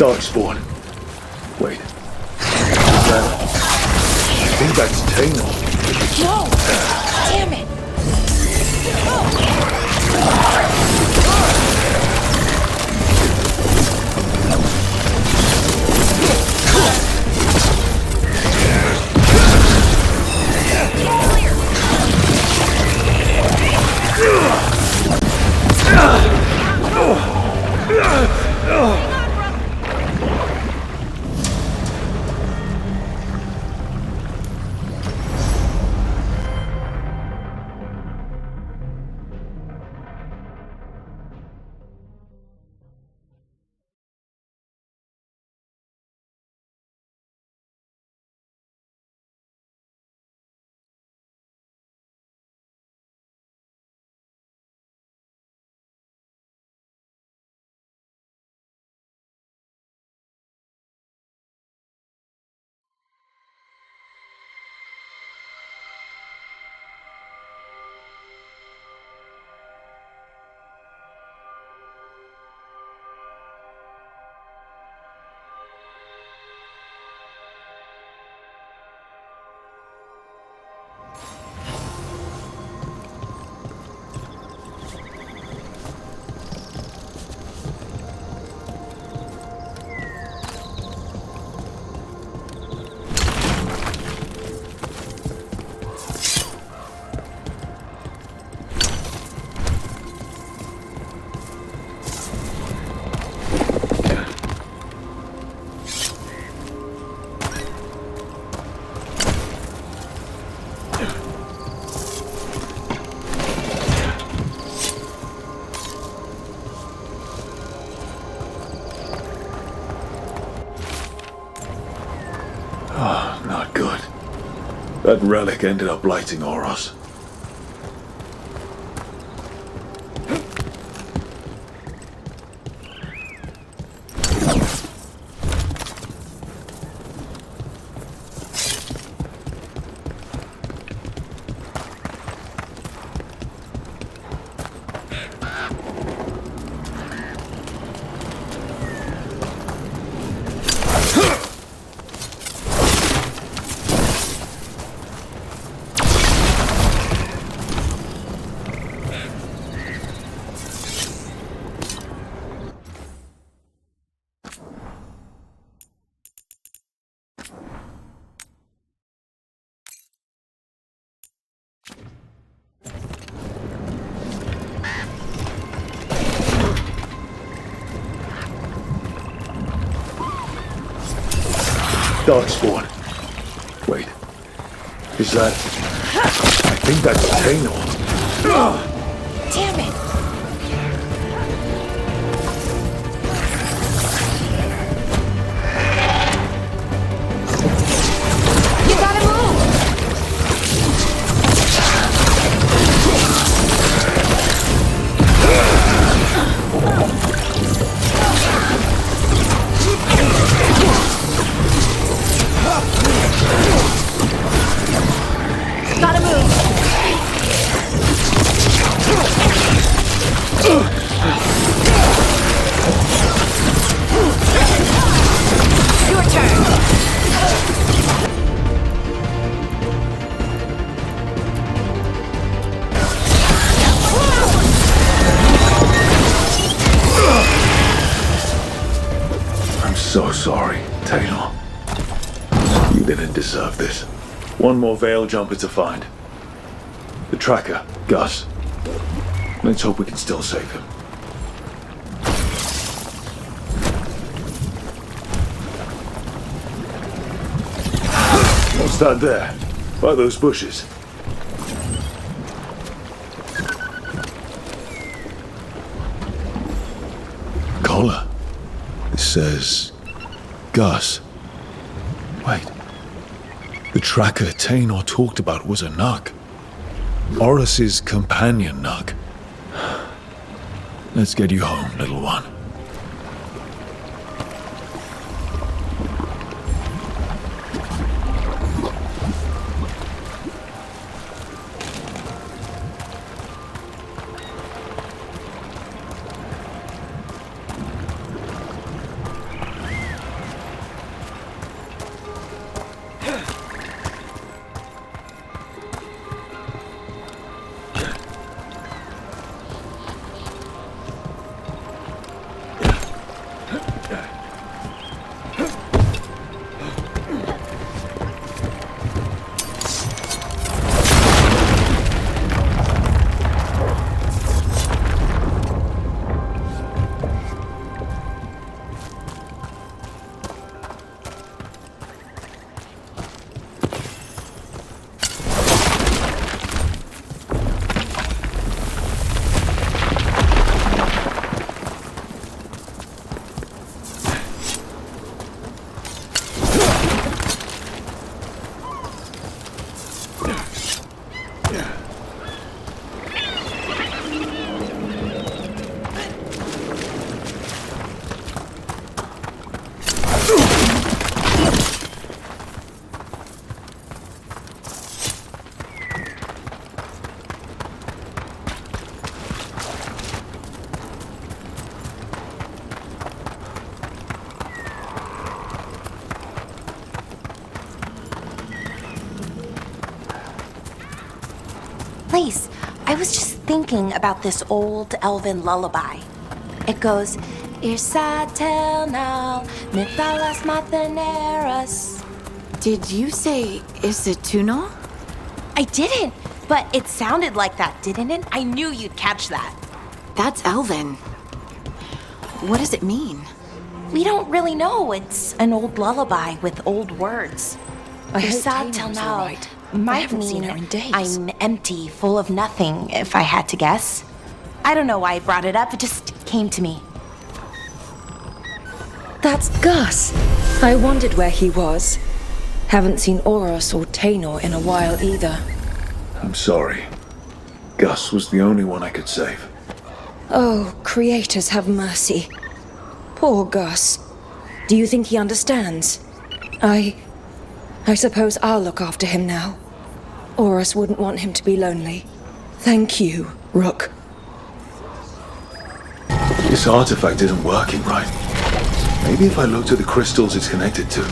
Darkspawn. Wait. I think that's Taynor. No! Damn it! Oh, not good. That relic ended up lighting Oros. Darkspawn. Wait. Is that... I think that's Taynor. Damn it! You gotta move! Gotta move! so sorry, Taylor. You didn't deserve this. One more Veil jumper to find. The tracker, Gus. Let's hope we can still save him. What's that there? By those bushes. Collar. It says Gus. Wait. The tracker Taynor talked about was a Nug. Horus's companion Nug. Let's get you home, little one. Please, I was just thinking about this old elven lullaby. It goes, Irsatel mithalas matheneras. Did you say Isatuno? I didn't, but it sounded like that, didn't it? I knew you'd catch that. That's Elven. What does it mean? We don't really know. It's an old lullaby with old words. I hope Taylor's all right. I haven't seen her in days. I'm empty, full of nothing, if I had to guess. I don't know why I brought it up, it just came to me. That's Gus. I wondered where he was. Haven't seen Oros or Taynor in a while either. I'm sorry. Gus was the only one I could save. Oh, creators have mercy. Poor Gus. Do you think he understands? I suppose I'll look after him now. Oros wouldn't want him to be lonely. Thank you, Rook. This artifact isn't working right. Maybe if I looked at the crystals it's connected to.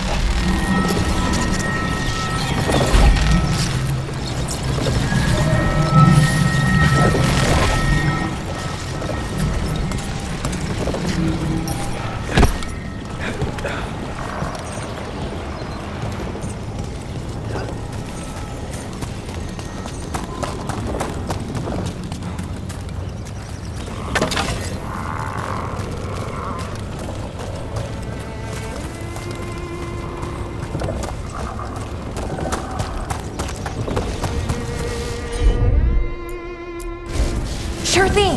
Sure thing.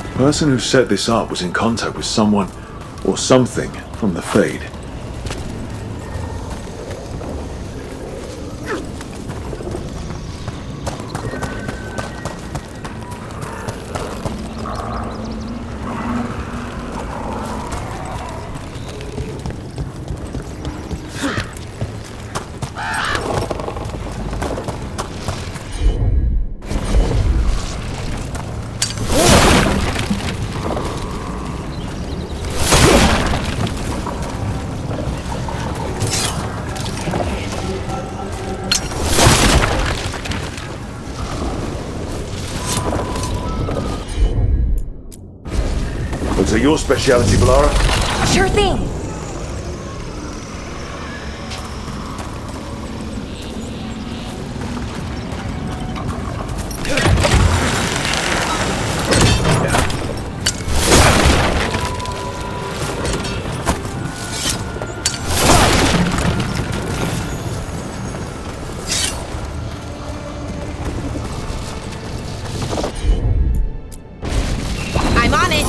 The person who set this up was in contact with someone or something from the Fade. your speciality, Valara? Sure thing. I'm on it.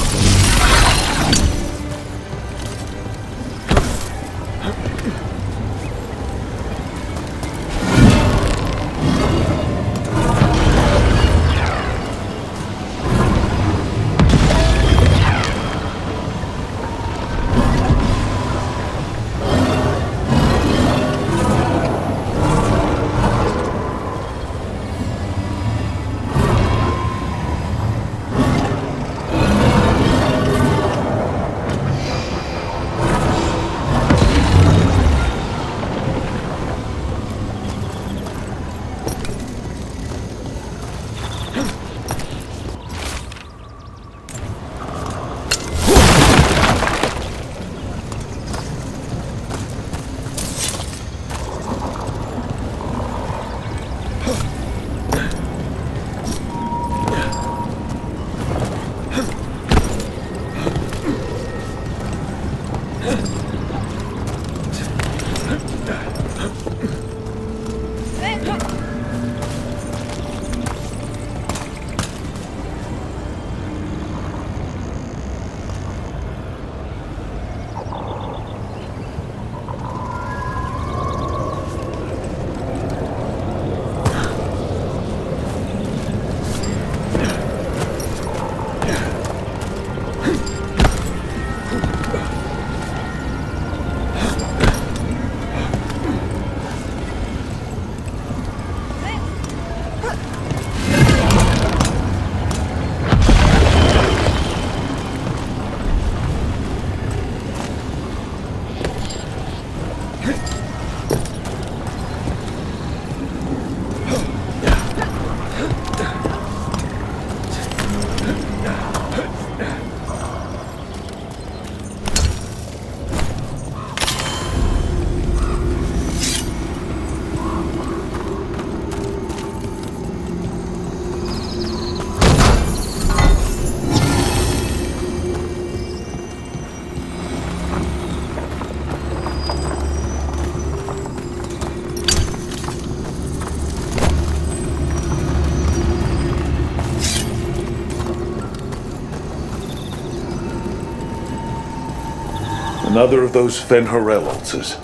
Another of those Fen'Harel altars.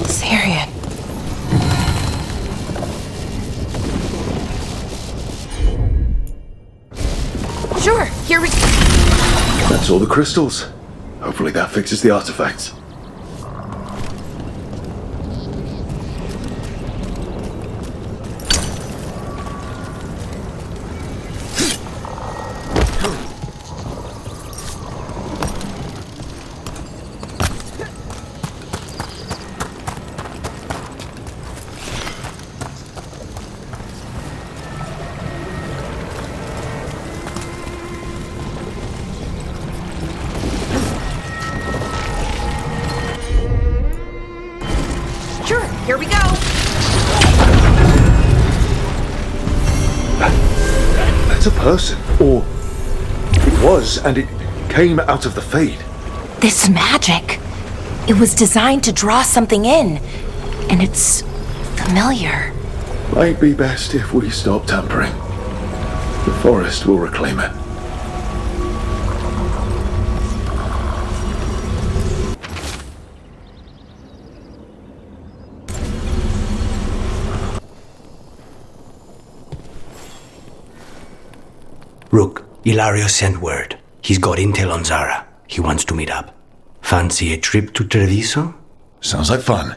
Syrian. Sure, here we... That's all the crystals. Hopefully that fixes the artifacts. Sure, here we go. That's a person. Or it was, and it came out of the Fade. This magic. It was designed to draw something in. And it's familiar. Might be best if we stop tampering. The forest will reclaim it. Rook, Ilario sent word. He's got intel on Zara. He wants to meet up. Fancy a trip to Treviso? Sounds like fun.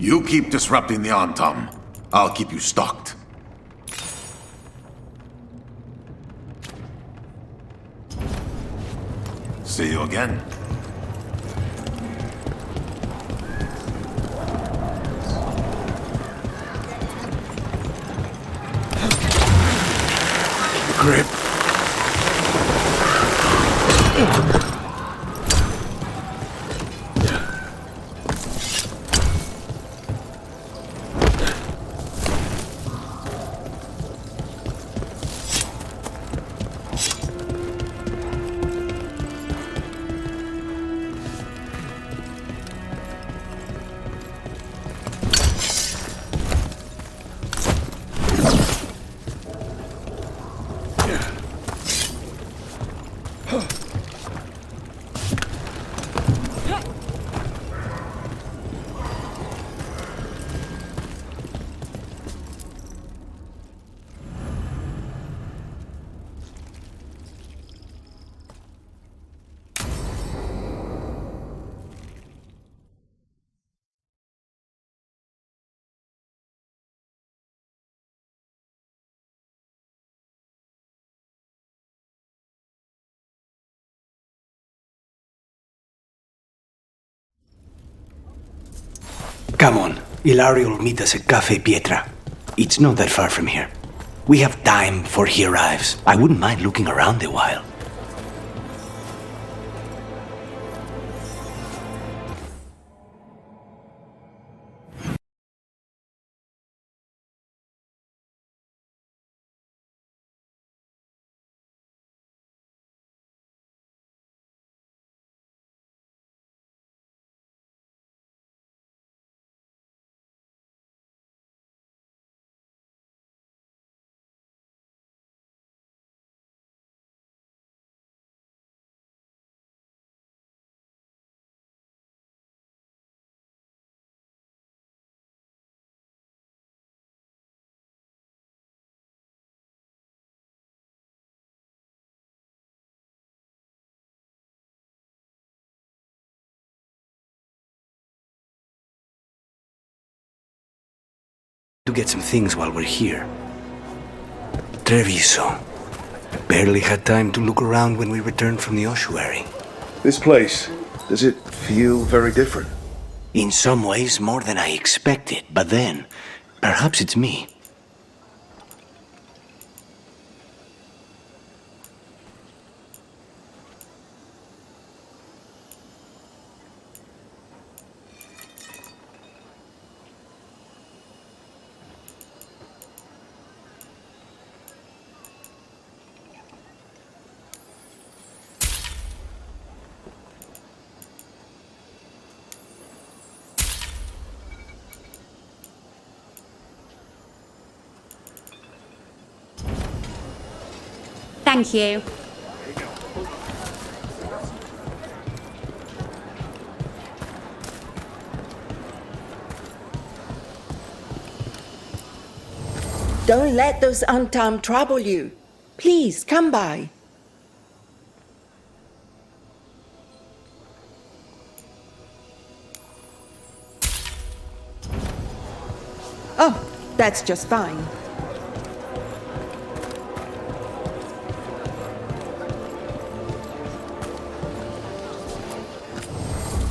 You keep disrupting the Antam. I'll keep you stocked. See you again. Grip. Come on, Ilario will meet us at Cafe Pietra. It's not that far from here. We have time before he arrives. I wouldn't mind looking around a while. to get some things while we're here. Treviso. Barely had time to look around when we returned from the ossuary. This place, does it feel very different? In some ways, more than I expected, but then, perhaps it's me. Thank you. Don't let those Antam trouble you. Please, come by. Oh, that's just fine.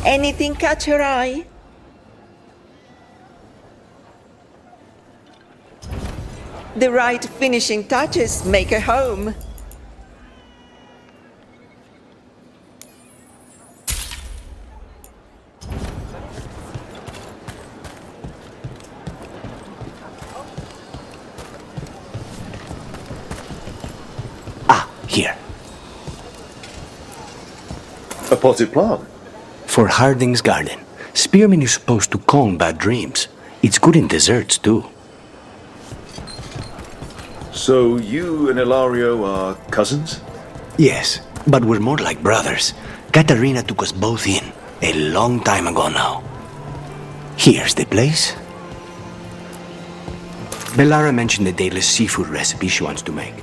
Anything catch your eye? The right finishing touches make a home. Here. A potted plant? For Harding's garden. Spearmint is supposed to calm bad dreams. It's good in desserts, too. So you and Ilario are cousins? Yes, but we're more like brothers. Katarina took us both in, a long time ago now. Here's the place. Bellara mentioned the dayless seafood recipe she wants to make.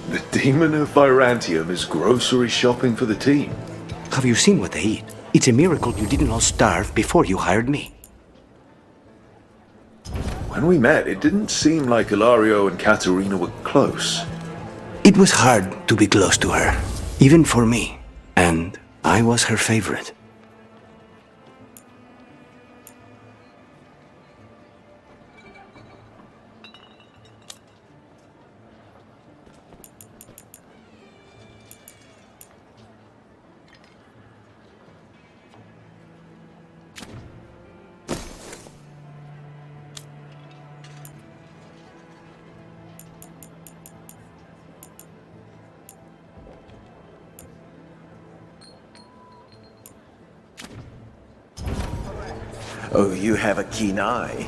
The demon of Virantium is grocery shopping for the team. Have you seen what they eat? It's a miracle you didn't all starve before you hired me. When we met, it didn't seem like Ilario and Katarina were close. It was hard to be close to her, even for me, and I was her favorite. Oh, you have a keen eye.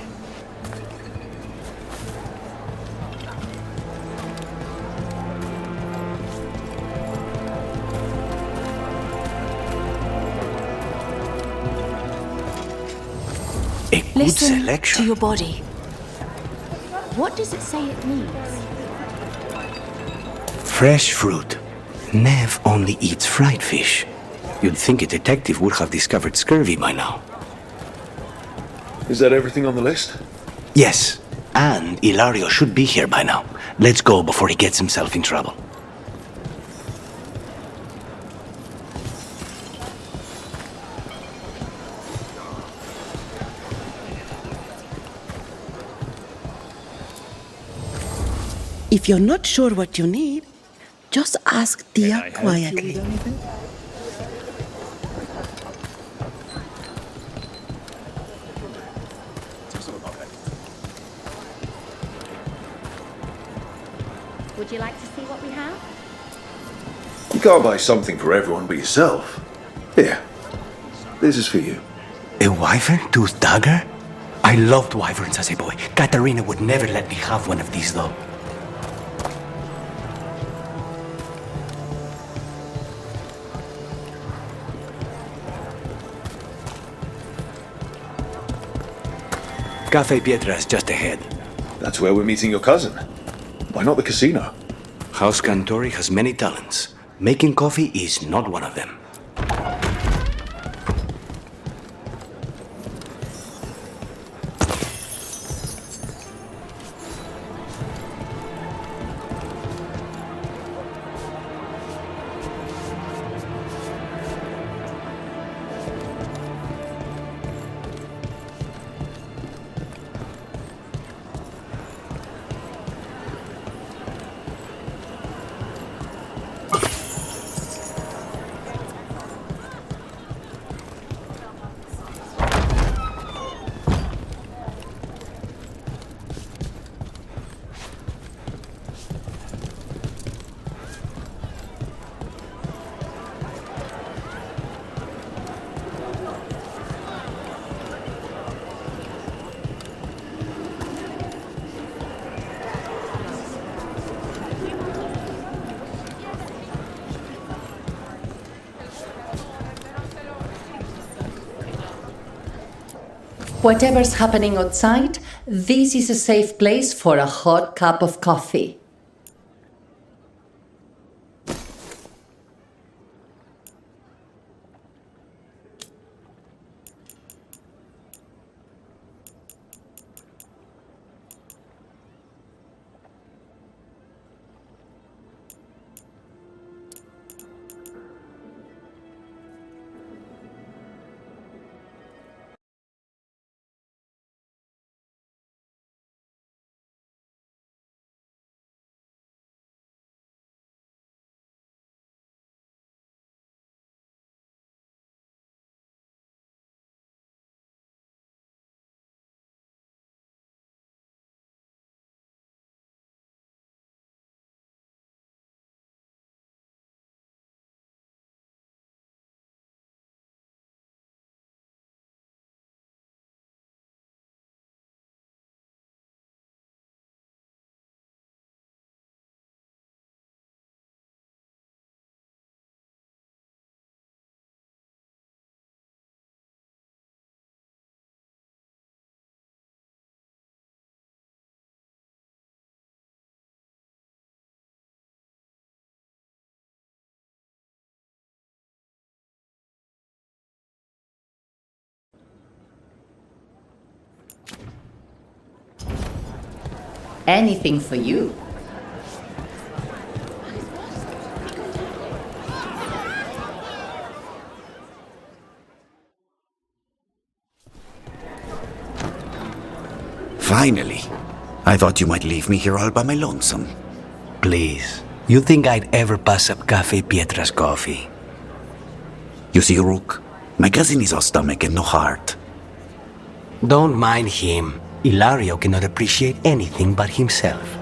A good Listen selection. to your body. What does it say it means? Fresh fruit. Nev only eats fried fish. You'd think a detective would have discovered scurvy by now. Is that everything on the list? Yes, and Ilario should be here by now. Let's go before he gets himself in trouble. If you're not sure what you need, just ask Dia quietly. Would you like to see what we have? You can't buy something for everyone but yourself. Here, this is for you. A wyvern tooth dagger? I loved wyverns as a boy. Katarina would never let me have one of these, though. Cafe Pietra's just ahead. That's where we're meeting your cousin. Why not the casino? House Cantori has many talents. Making coffee is not one of them. Whatever's happening outside, this is a safe place for a hot cup of coffee. Anything for you. Finally. I thought you might leave me here all by my lonesome. Please. You think I'd ever pass up Cafe Pietra's coffee? You see, Rook, my cousin is all stomach and no heart. Don't mind him. Ilario cannot appreciate anything but himself.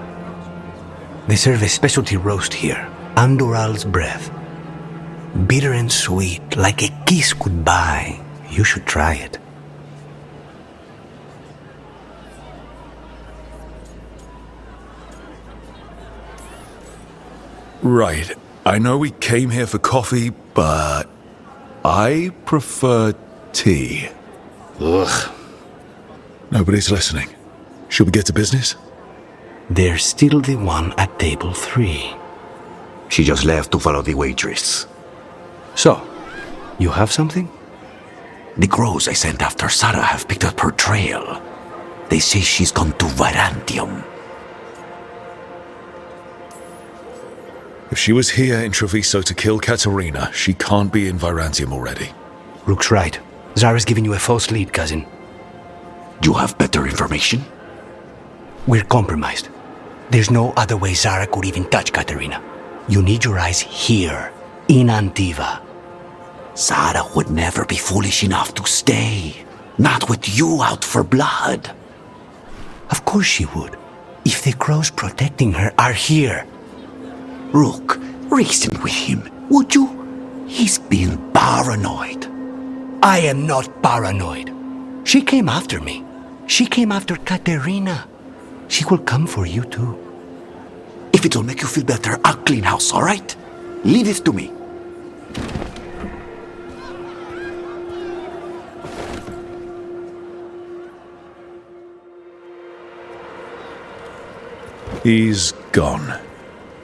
They serve a specialty roast here, Andoral's breath. Bitter and sweet, like a kiss goodbye. You should try it. Right. I know we came here for coffee, but I prefer tea. Ugh. Nobody's listening. Should we get to business? There's still the one at table 3. She just left to follow the waitress. So, you have something? The crows I sent after Sarah have picked up her trail. They say she's gone to Varantium. If she was here in Treviso to kill Katerina, she can't be in Virantium already. Rook's right. Zara's giving you a false lead, cousin. You have better information? We're compromised. There's no other way Zara could even touch Katerina. You need your eyes here, in Antiva. Zara would never be foolish enough to stay. Not with you out for blood. Of course she would. If the crows protecting her are here. Rook, reason with him, would you? He's being paranoid. I am not paranoid. She came after me. She came after Katerina. She will come for you too. If it'll make you feel better, I'll clean house, all right? Leave this to me. He's gone.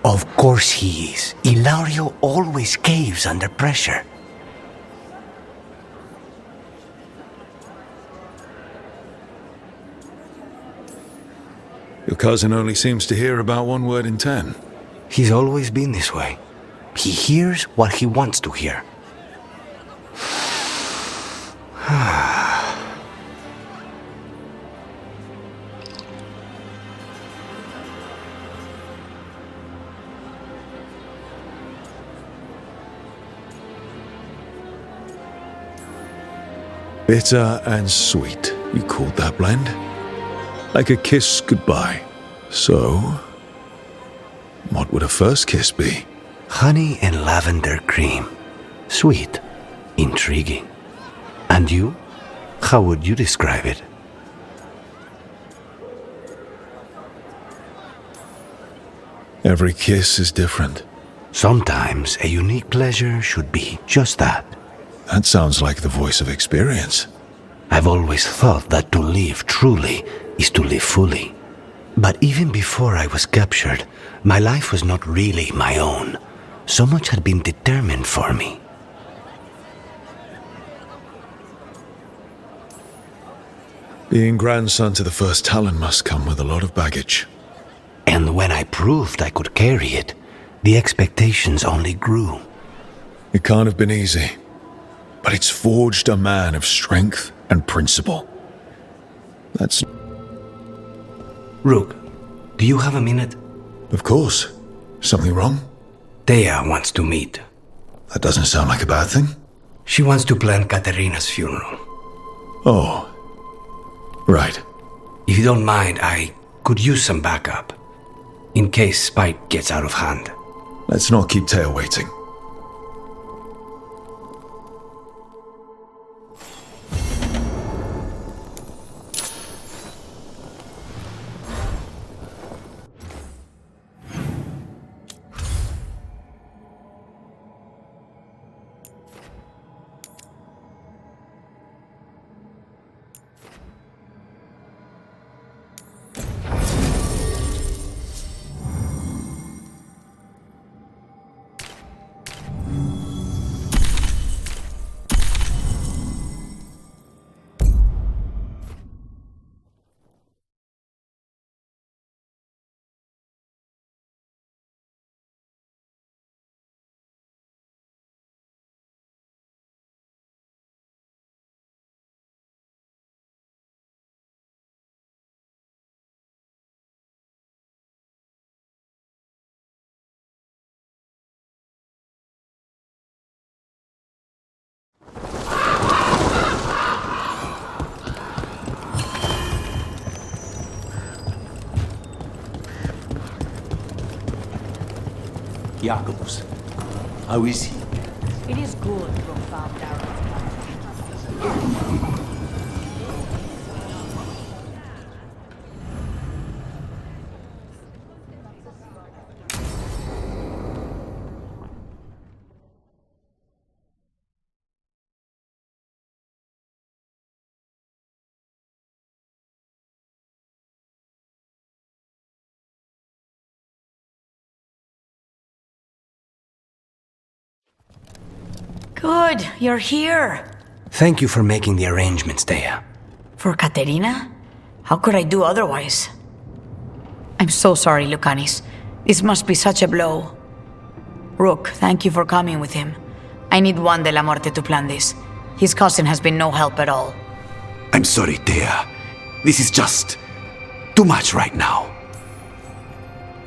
Of course he is. Ilario always caves under pressure. Your cousin only seems to hear about one word in 10. He's always been this way. He hears what he wants to hear. Bitter and sweet, you called that blend? Like a kiss goodbye. So, what would a first kiss be? Honey and lavender cream. Sweet. Intriguing. And you? How would you describe it? Every kiss is different. Sometimes a unique pleasure should be just that. That sounds like the voice of experience. I've always thought that live truly is to live fully. But even before I was captured, my life was not really my own. So much had been determined for me. Being grandson to the first Talon must come with a lot of baggage. And when I proved I could carry it, the expectations only grew. It can't have been easy, but it's forged a man of strength and principle. That's... Rook, do you have a minute? Of course. Something wrong? Thea wants to meet. That doesn't sound like a bad thing. She wants to plan Katerina's funeral. Oh. Right. If you don't mind, I could use some backup. In case Spike gets out of hand. Let's not keep Thea waiting. Jacobus, how is he? It is good from Farm Darrow's. Good, you're here. Thank you for making the arrangements, Thea. For Katerina? How could I do otherwise? I'm so sorry, Lucanis. This must be such a blow. Rook, thank you for coming with him. I need Juan de la Muerte to plan this. His cousin has been no help at all. I'm sorry, Thea. This is just too much right now.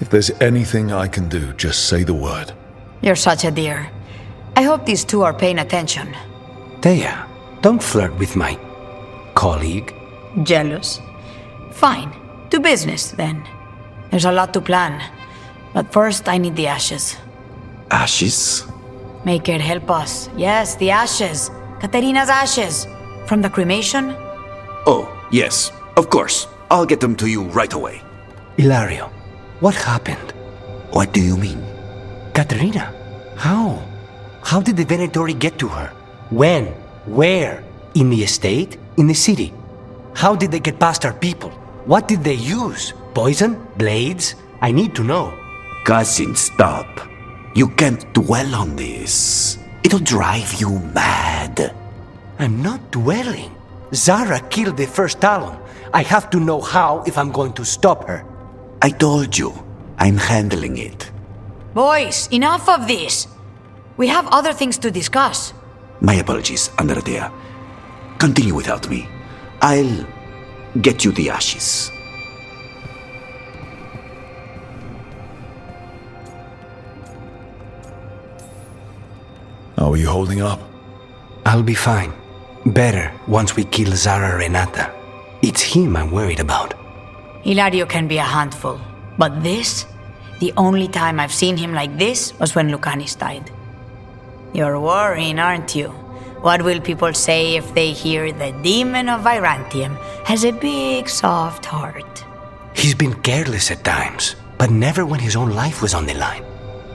If there's anything I can do, just say the word. You're such a dear. I hope these two are paying attention. Thea, don't flirt with my colleague. Jealous? Fine. To business, then. There's a lot to plan. But first, I need the ashes. Ashes? Make it help us. Yes, the ashes. Katerina's ashes. From the cremation? Oh, yes, of course. I'll get them to you right away. Ilario, what happened? What do you mean? Katerina, how? How did the Venatori get to her? When? Where? In the estate? In the city? How did they get past our people? What did they use? Poison? Blades? I need to know. Cousin, stop. You can't dwell on this. It'll drive you mad. I'm not dwelling. Zara killed the first Talon. I have to know how if I'm going to stop her. I told you, I'm handling it. Boys, enough of this. We have other things to discuss. My apologies, Andrea. Continue without me. I'll get you the ashes. How are you holding up? I'll be fine. Better once we kill Zara Renata. It's him I'm worried about. Ilario can be a handful. But this? The only time I've seen him like this was when Lucanis died. You're worrying, aren't you? What will people say if they hear the demon of Virantium has a big, soft heart? He's been careless at times, but never when his own life was on the line.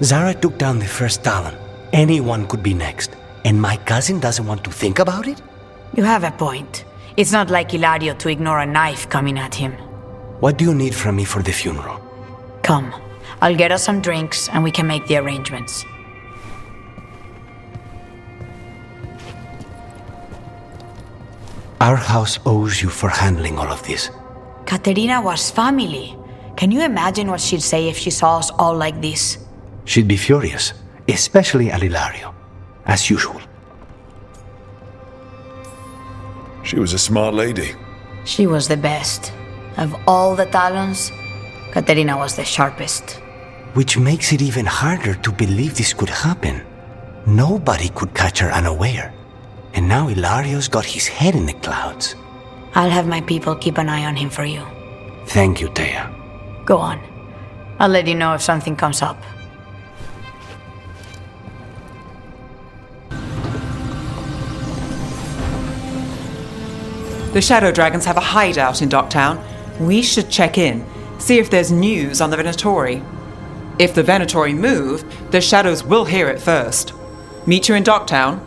Zara took down the first Talon. Anyone could be next. And my cousin doesn't want to think about it? You have a point. It's not like Hilario to ignore a knife coming at him. What do you need from me for the funeral? Come, I'll get us some drinks and we can make the arrangements. Our house owes you for handling all of this. Katerina was family. Can you imagine what she'd say if she saw us all like this? She'd be furious, especially at Hilario, as usual. She was a smart lady. She was the best. Of all the Talons, Katerina was the sharpest. Which makes it even harder to believe this could happen. Nobody could catch her unaware. And now Hilario's got his head in the clouds. I'll have my people keep an eye on him for you. Thank you, Thea. Go on. I'll let you know if something comes up. The Shadow Dragons have a hideout in Docktown. We should check in, see if there's news on the Venatori. If the Venatori move, the Shadows will hear it first. Meet you in Docktown.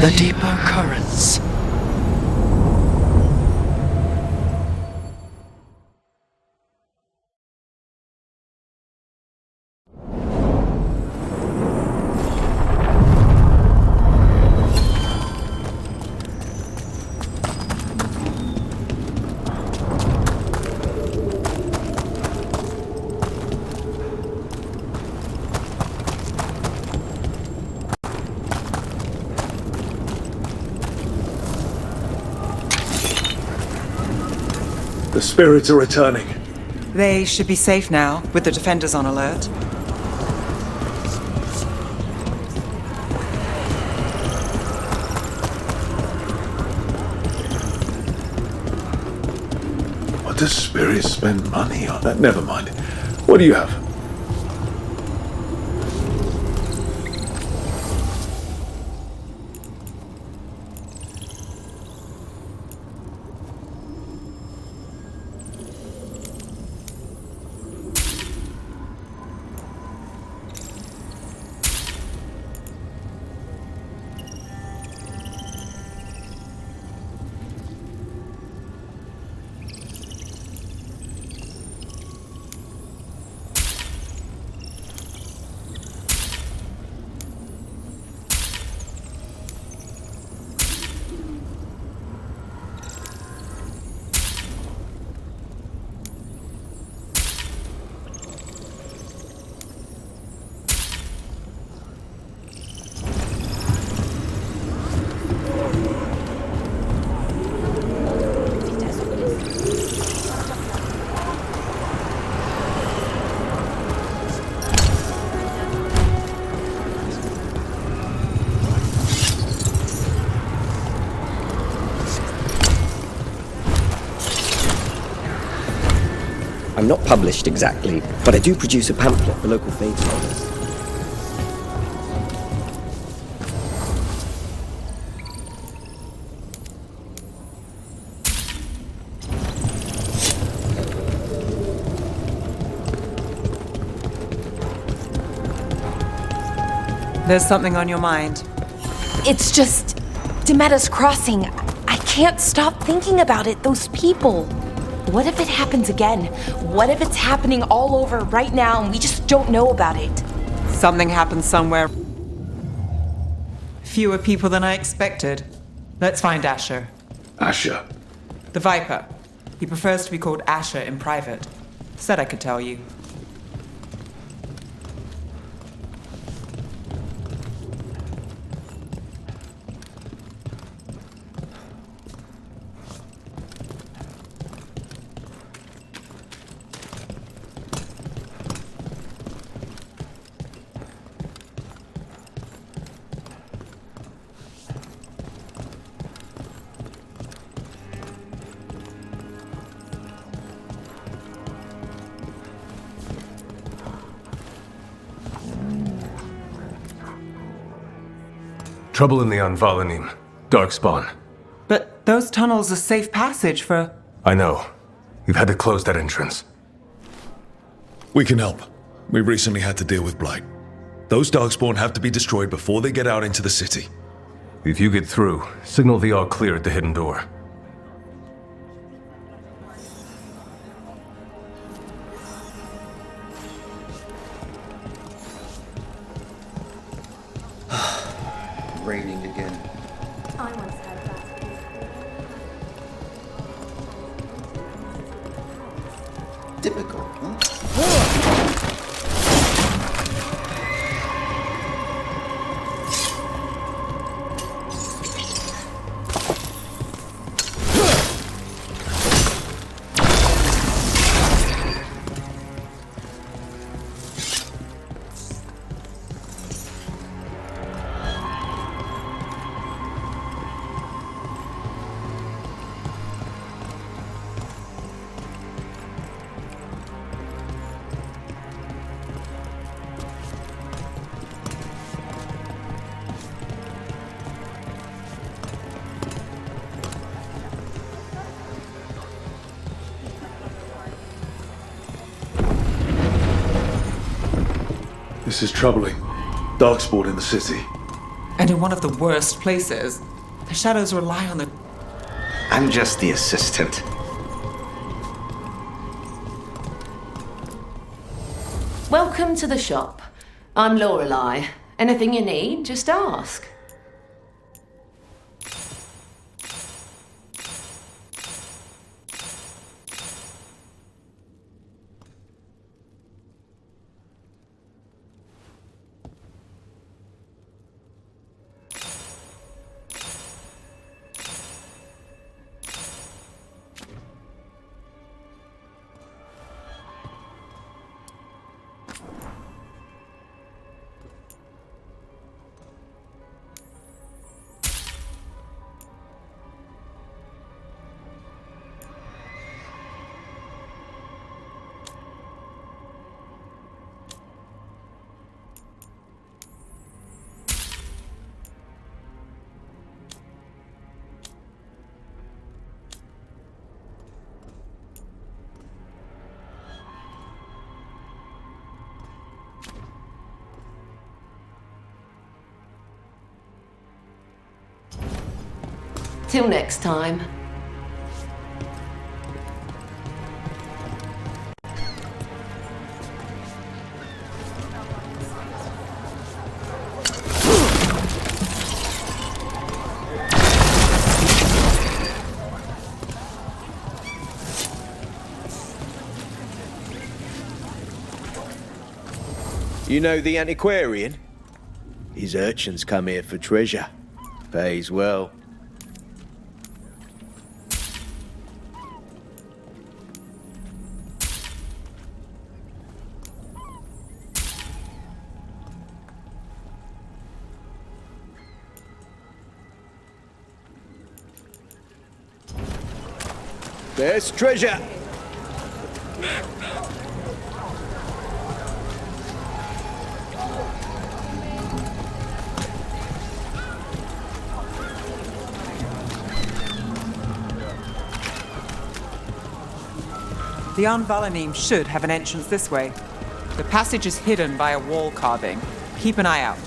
The deeper currents. spirits are returning. They should be safe now, with the defenders on alert. What does spirits spend money on? Never mind. What do you have? I'm not published exactly, but I do produce a pamphlet for local faith holders. There's something on your mind. It's just Demetta's Crossing. I can't stop thinking about it. Those people. What if it happens again? What if it's happening all over right now and we just don't know about it? Something happened somewhere. Fewer people than I expected. Let's find Asher. Asher? The Viper. He prefers to be called Asher in private. Said I could tell you. Trouble in the Anvalanim. Darkspawn. But those tunnels are safe passage for... I know. You've had to close that entrance. We can help. We recently had to deal with Blight. Those Darkspawn have to be destroyed before they get out into the city. If you get through, signal the all clear at the hidden door. Raining again. Typical, huh? This is troubling. Darkspawn in the city. And in one of the worst places. The shadows rely on the... I'm just the assistant. Welcome to the shop. I'm Lorelei. Anything you need, just ask. Till next time. You know the antiquarian? His urchins come here for treasure. Pays well. There's treasure! The Anvalanim should have an entrance this way. The passage is hidden by a wall carving. Keep an eye out.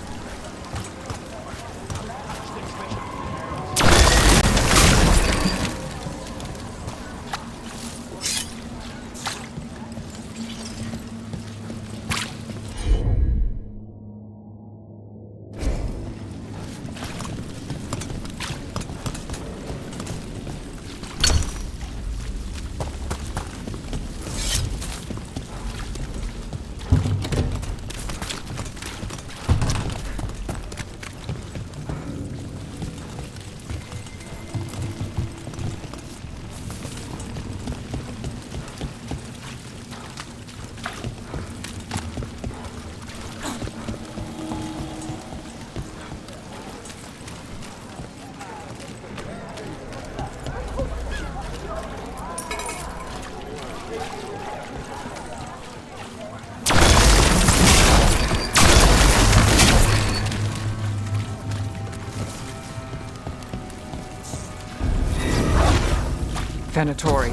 Venatori.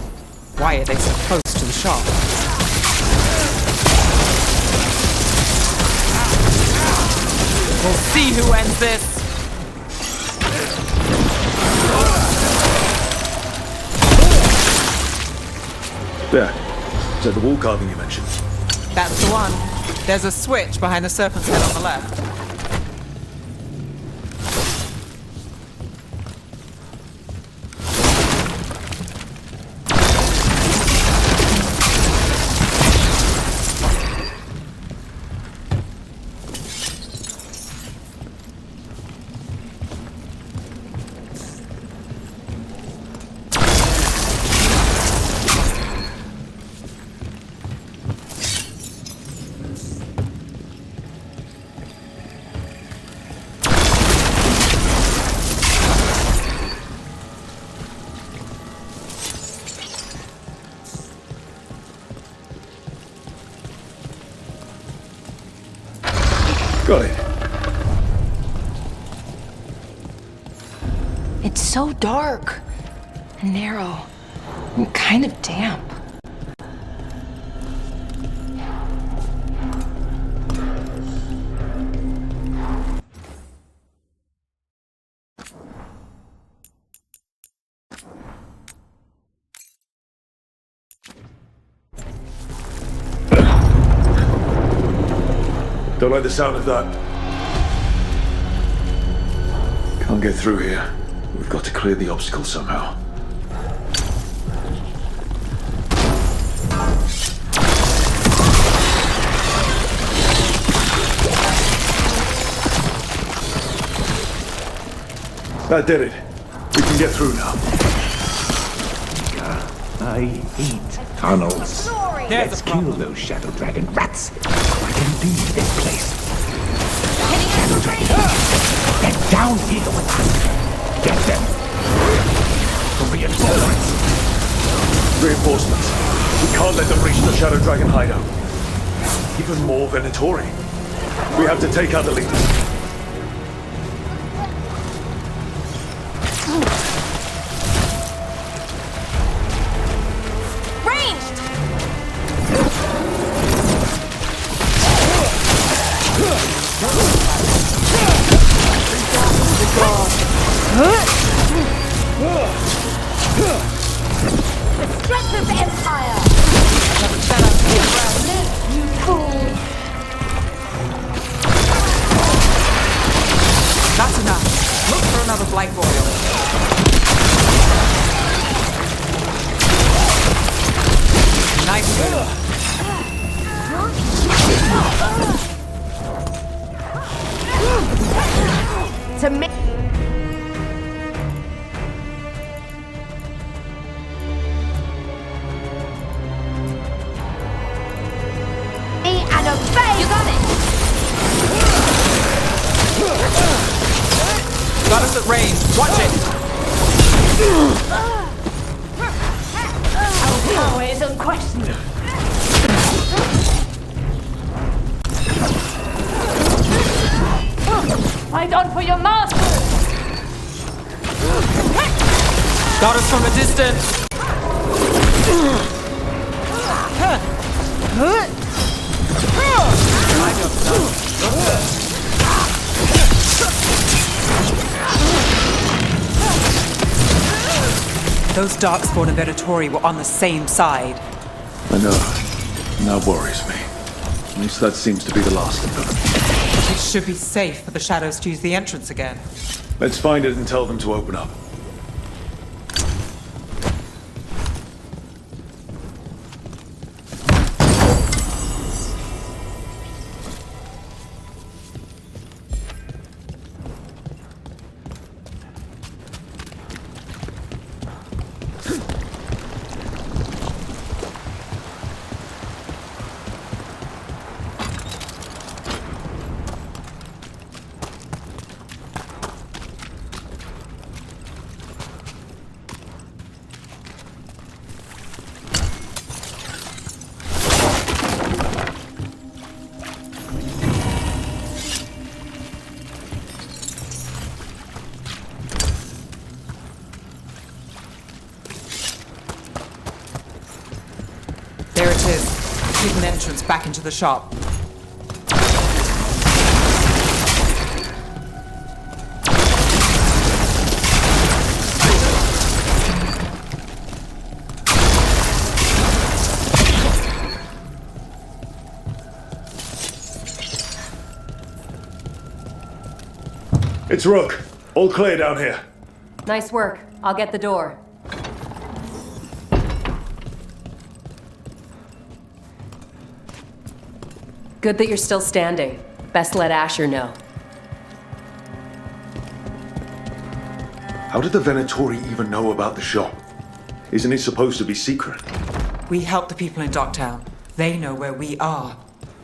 Why are they so close to the shop? We'll see who ends this! There. Is that the wall carving you mentioned? That's the one. There's a switch behind the serpent's head on the left. Got it. It's so dark and narrow and kind of damp. Don't like the sound of that. Can't get through here. We've got to clear the obstacle somehow. That did it. We can get through now. I hate tunnels. Let's kill those Shadow Dragon rats. I can leave this place. Shadow Dragon, get down here with us. Get them. Reinforcements. Reinforcements. We can't let them reach the Shadow Dragon hideout. Even more Venatori. We have to take out the leaders. Not enough. Look for another blight boil. Nice move. To me. And obey. You got it. Got us at range. Watch it. Our power is unquestioned. Fight on for your master! Got us from a distance. Those Darkspawn and Venatori were on the same side. I know. And that worries me. At least that seems to be the last of them. It should be safe for the Shadows to use the entrance again. Let's find it and tell them to open up. There it is. Hidden entrance back into the shop. It's Rook. All clear down here. Nice work. I'll get the door. Good that you're still standing. Best let Asher know. How did the Venatori even know about the shop? Isn't it supposed to be secret? We help the people in Docktown. They know where we are.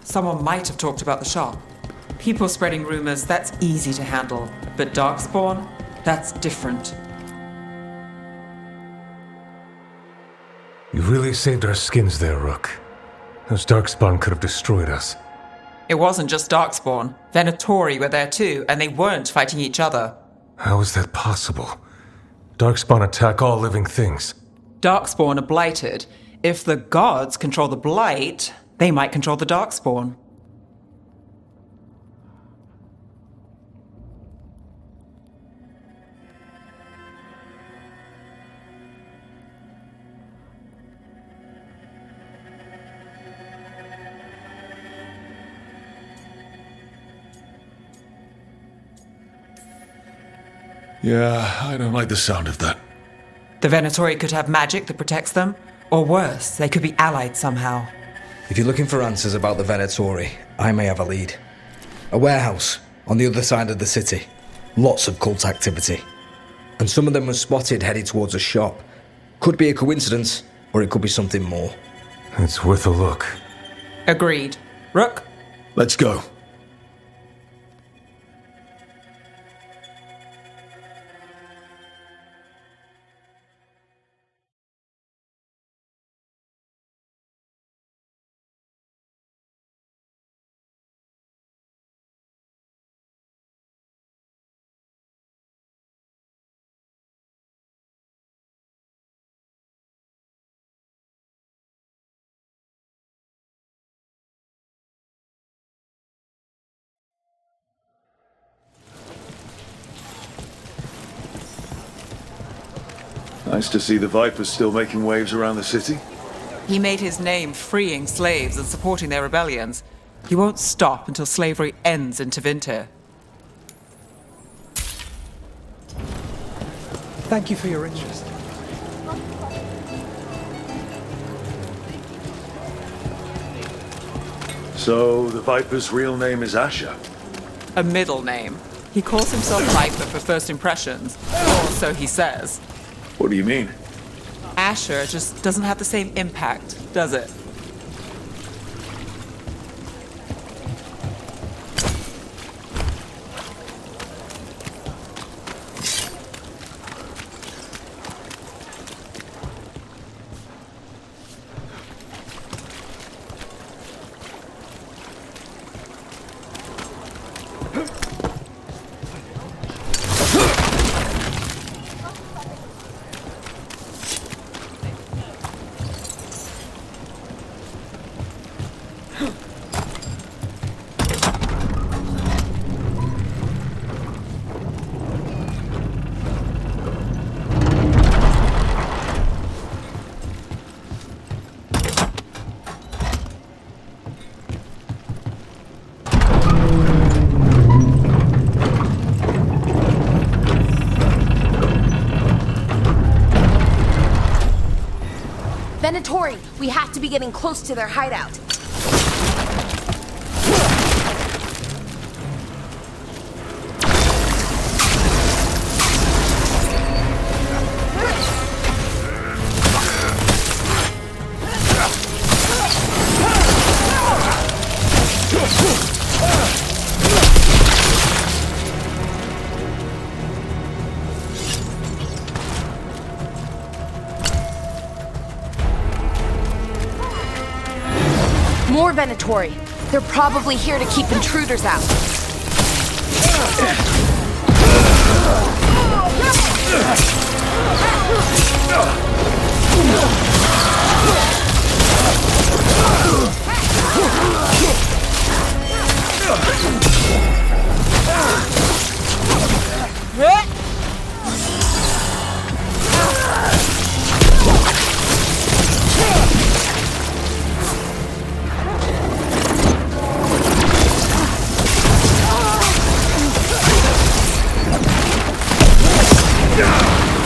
Someone might have talked about the shop. People spreading rumors, that's easy to handle. But Darkspawn, that's different. You really saved our skins there, Rook. Those Darkspawn could have destroyed us. It wasn't just Darkspawn. Venatori were there too, and they weren't fighting each other. How is that possible? Darkspawn attack all living things. Darkspawn are blighted. If the gods control the blight, they might control the Darkspawn. Yeah, I don't like the sound of that. The Venatori could have magic that protects them, or worse, they could be allied somehow. If you're looking for answers about the Venatori, I may have a lead. A warehouse on the other side of the city. Lots of cult activity. And some of them were spotted headed towards a shop. Could be a coincidence, or it could be something more. It's worth a look. Agreed. Rook? Let's go. Nice to see the Vipers still making waves around the city. He made his name freeing slaves and supporting their rebellions. He won't stop until slavery ends in Tevinter. Thank you for your interest. So, the Viper's real name is Asher? A middle name. He calls himself Viper for first impressions, or so he says. What do you mean? Asher just doesn't have the same impact, does it? Venatori, we have to be getting close to their hideout. More Venatori. They're probably here to keep intruders out.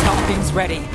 Something's ready.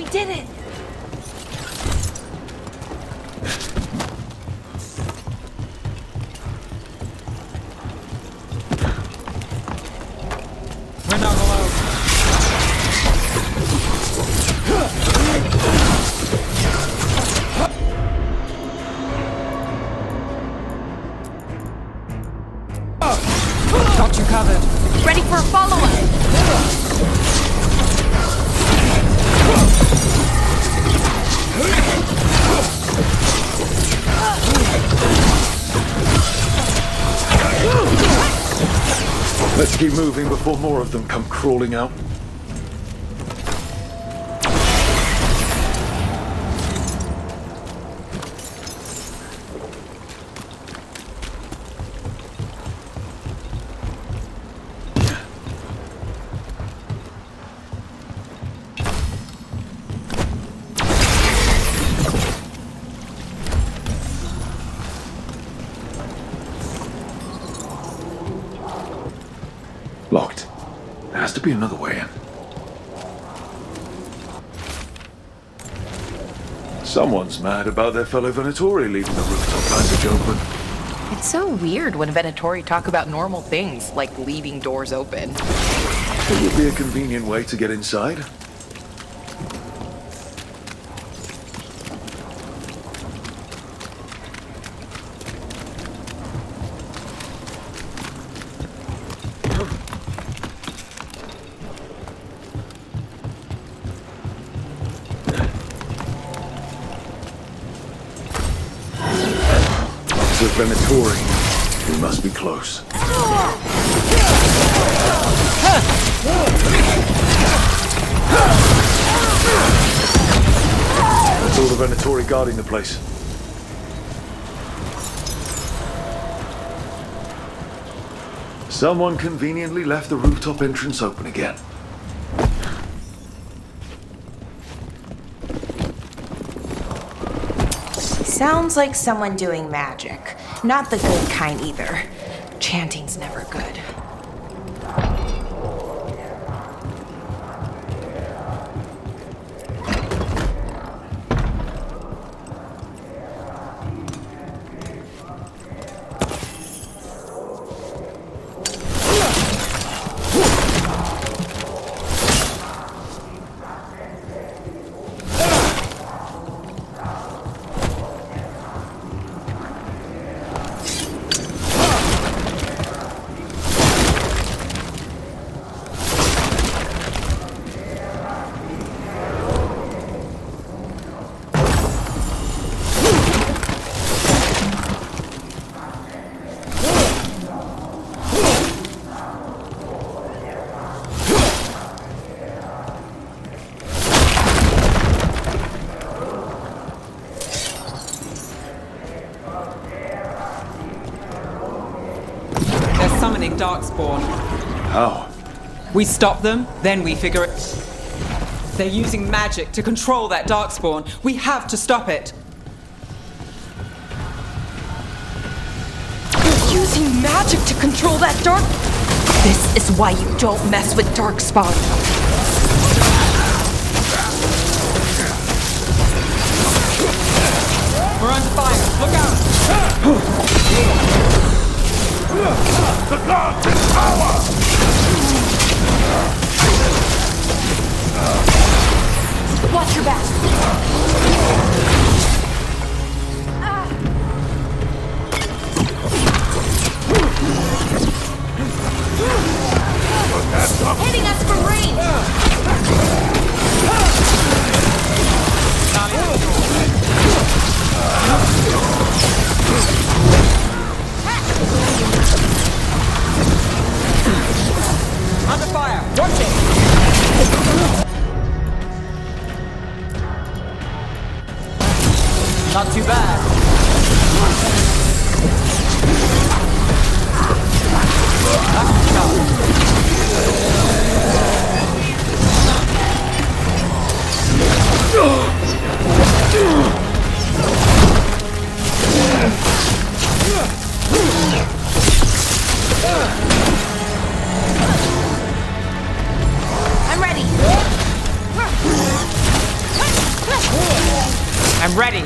Did it! We're not alone. Got you covered. Ready for a follow-up! Let's keep moving before more of them come crawling out. Locked. There has to be another way in. Someone's mad about their fellow Venatori leaving the rooftop passage open. It's so weird when Venatori talk about normal things, like leaving doors open. It would be a convenient way to get inside. gods of Venatori. We must be close. That's all the Venatori guarding the place. Someone conveniently left the rooftop entrance open again. Sounds like someone doing magic. Not the good kind either. Chanting's never good. Darkspawn. How? We stop them, then we figure it. They're using magic to control that Darkspawn. We have to stop it. They're using magic to control that dark... This is why you don't mess with Darkspawn. We're under fire. Look out! The gods in power! Watch your back! Hitting us from range! Under fire! Watch it! Not too bad. I'm ready. I'm ready.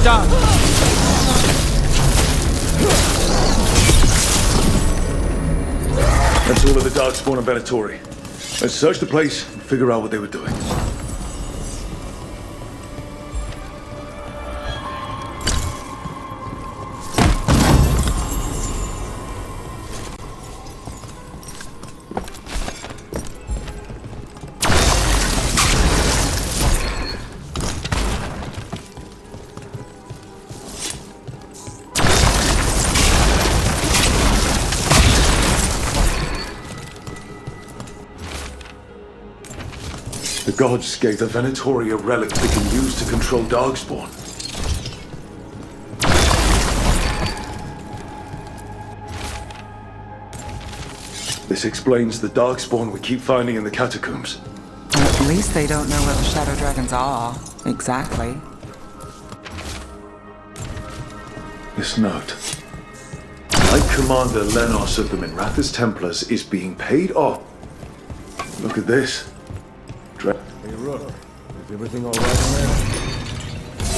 Done. That's all of the Darkspawn and Venatori. Let's search the place and figure out what they were doing. The gods gave the Venatori a relic they can use to control Darkspawn. This explains the Darkspawn we keep finding in the catacombs. At least they don't know where the Shadow Dragons are. Exactly. This note. Knight Commander Lenos of the Minrathous Templars is being paid off. Look at this. Hey, Rook, is everything all right in there?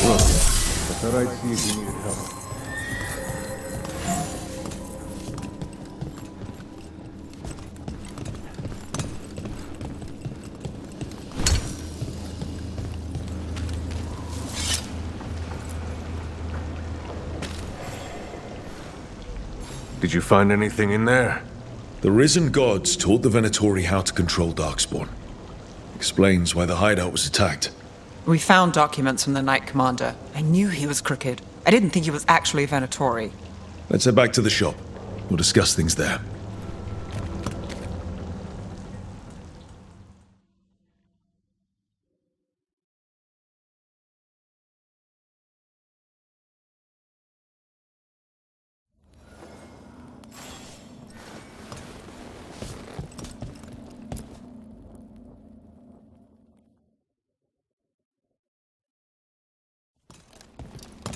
Rook, I thought I'd see if you needed help. Did you find anything in there? The risen gods taught the Venatori how to control Darkspawn. Explains why the hideout was attacked. We found documents from the Knight Commander. I knew he was crooked. I didn't think he was actually a Venatori. Let's head back to the shop. We'll discuss things there.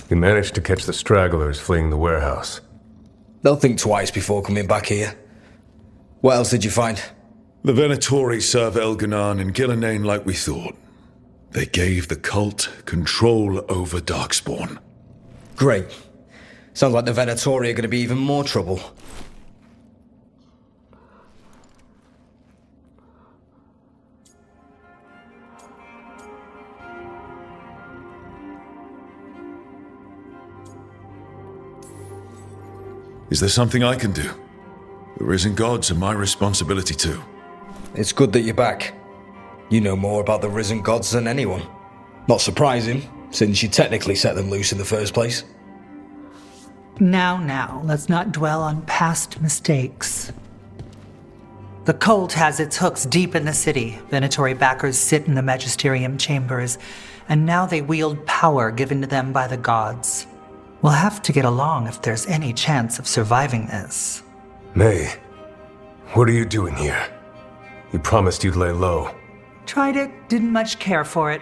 You managed to catch the stragglers fleeing the warehouse. They'll think twice before coming back here. What else did you find? The Venatori serve Elganan and Gillinane like we thought. They gave the cult control over Darkspawn. Great. Sounds like the Venatori are going to be even more trouble. Is there something I can do? The Risen Gods are my responsibility too. It's good that you're back. You know more about the Risen Gods than anyone. Not surprising, since you technically set them loose in the first place. Now, let's not dwell on past mistakes. The cult has its hooks deep in the city. Venatori backers sit in the magisterium chambers, and now they wield power given to them by the gods. We'll have to get along if there's any chance of surviving this. May, what are you doing here? You promised you'd lay low. Tried it, didn't much care for it.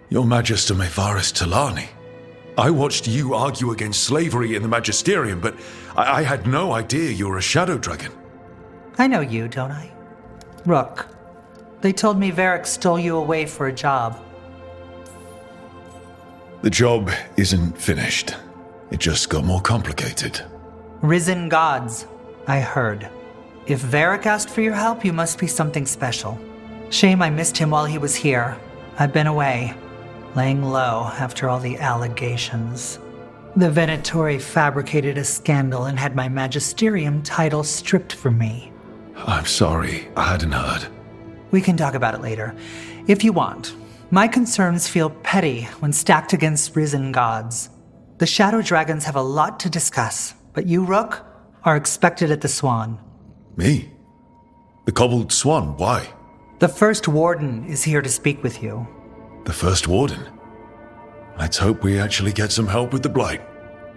Your Magister Mevaris Talani. I watched you argue against slavery in the Magisterium, but I had no idea you were a Shadow Dragon. I know you, don't I? Rook. They told me Varric stole you away for a job. The job isn't finished. It just got more complicated. Risen Gods, I heard. If Varric asked for your help, you must be something special. Shame I missed him while he was here. I've been away, laying low after all the allegations. The Venatori fabricated a scandal and had my magisterium title stripped from me. I'm sorry, I hadn't heard. We can talk about it later, if you want. My concerns feel petty when stacked against Risen Gods. The Shadow Dragons have a lot to discuss, but you, Rook, are expected at the Swan. Me? The Cobbled Swan, why? The First Warden is here to speak with you. The First Warden? Let's hope we actually get some help with the Blight.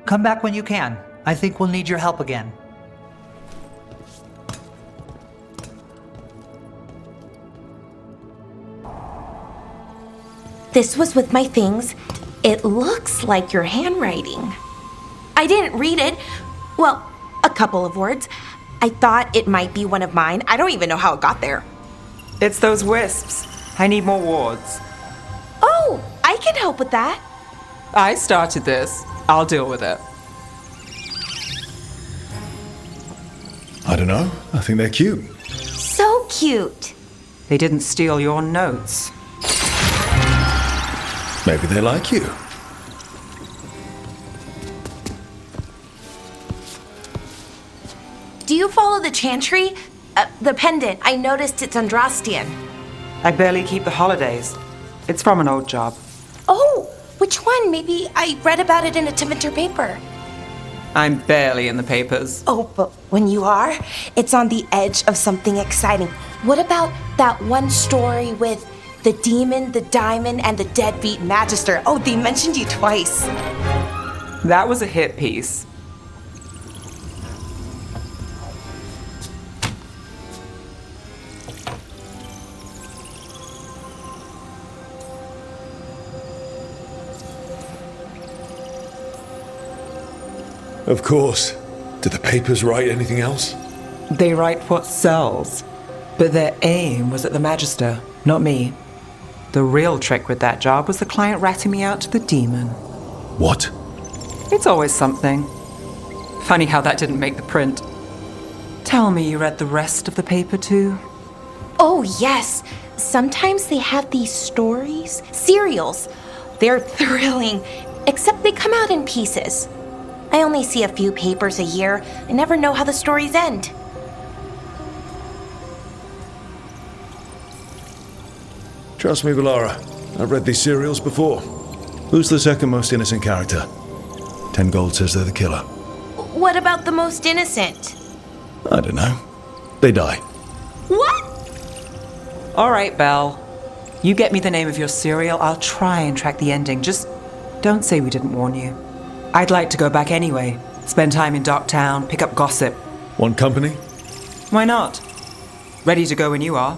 Come back when you can. I think we'll need your help again. This was with my things. It looks like your handwriting. I didn't read it. Well, a couple of words. I thought it might be one of mine. I don't even know how it got there. It's those wisps. I need more wards. Oh, I can help with that. I started this. I'll deal with it. I don't know. I think they're cute. So cute. They didn't steal your notes. Maybe they like you. Do you follow the chantry? The pendant. I noticed it's Andrastian. I barely keep the holidays. It's from an old job. Oh, which one? Maybe I read about it in a Tivinter paper. I'm barely in the papers. Oh, but when you are, it's on the edge of something exciting. What about that one story with the demon, the diamond, and the deadbeat magister? Oh, they mentioned you twice. That was a hit piece. Of course. Did the papers write anything else? They write what sells. But their aim was at the Magister, not me. The real trick with that job was the client ratting me out to the demon. What? It's always something. Funny how that didn't make the print. Tell me you read the rest of the paper too? Oh, yes. Sometimes they have these stories, serials. They're thrilling, except they come out in pieces. I only see a few papers a year. I never know how the stories end. Trust me, Valara. I've read these serials before. Who's the second most innocent character? 10 gold says they're the killer. What about the most innocent? I don't know. They die. What? All right, Belle. You get me the name of your serial, I'll try and track the ending. Just don't say we didn't warn you. I'd like to go back anyway. Spend time in Docktown, pick up gossip. Want company? Why not? Ready to go when you are.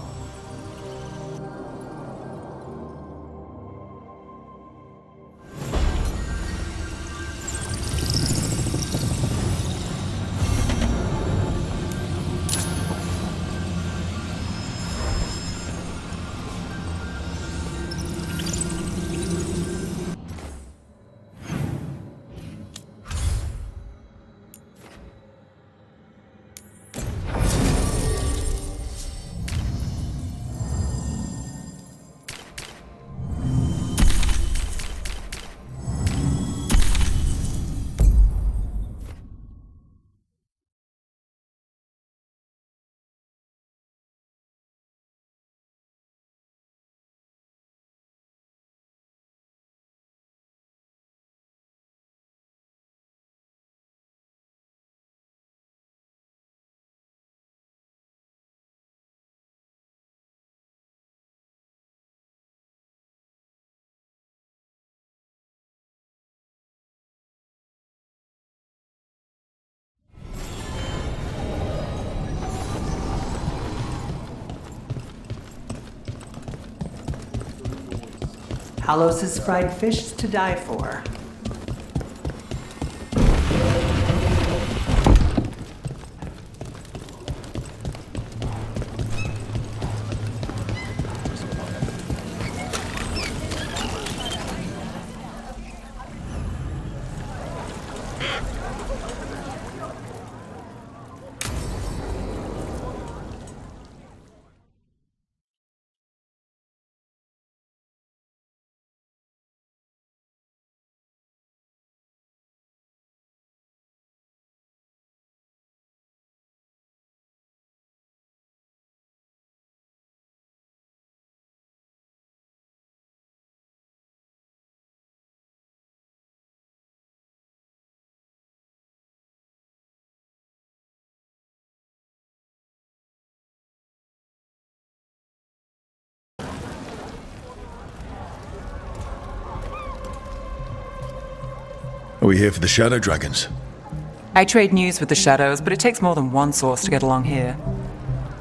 Halos' fried fish is to die for. Are we here for the Shadow Dragons? I trade news with the Shadows, but it takes more than one source to get along here.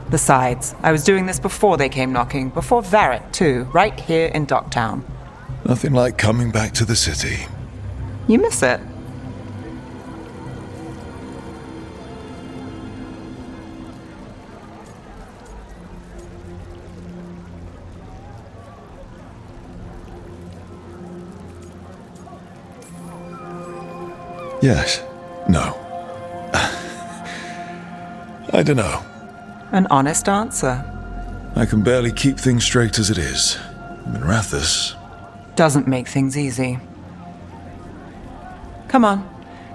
Besides, I was doing this before they came knocking, before Varret too, right here in Docktown. Nothing like coming back to the city. You miss it. Yes. No. I don't know. An honest answer. I can barely keep things straight as it is. Minrathous doesn't make things easy. Come on.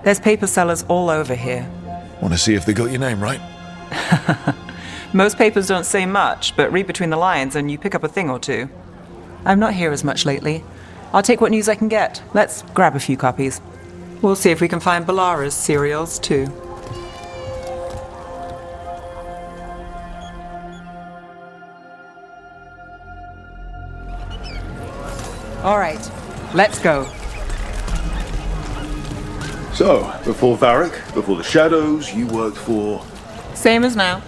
There's paper sellers all over here. Want to see if they got your name right? Most papers don't say much, but read between the lines and you pick up a thing or two. I'm not here as much lately. I'll take what news I can get. Let's grab a few copies. We'll see if we can find Balara's serials, too. All right, let's go. So, before Varric, before the Shadows, you worked for... Same as now.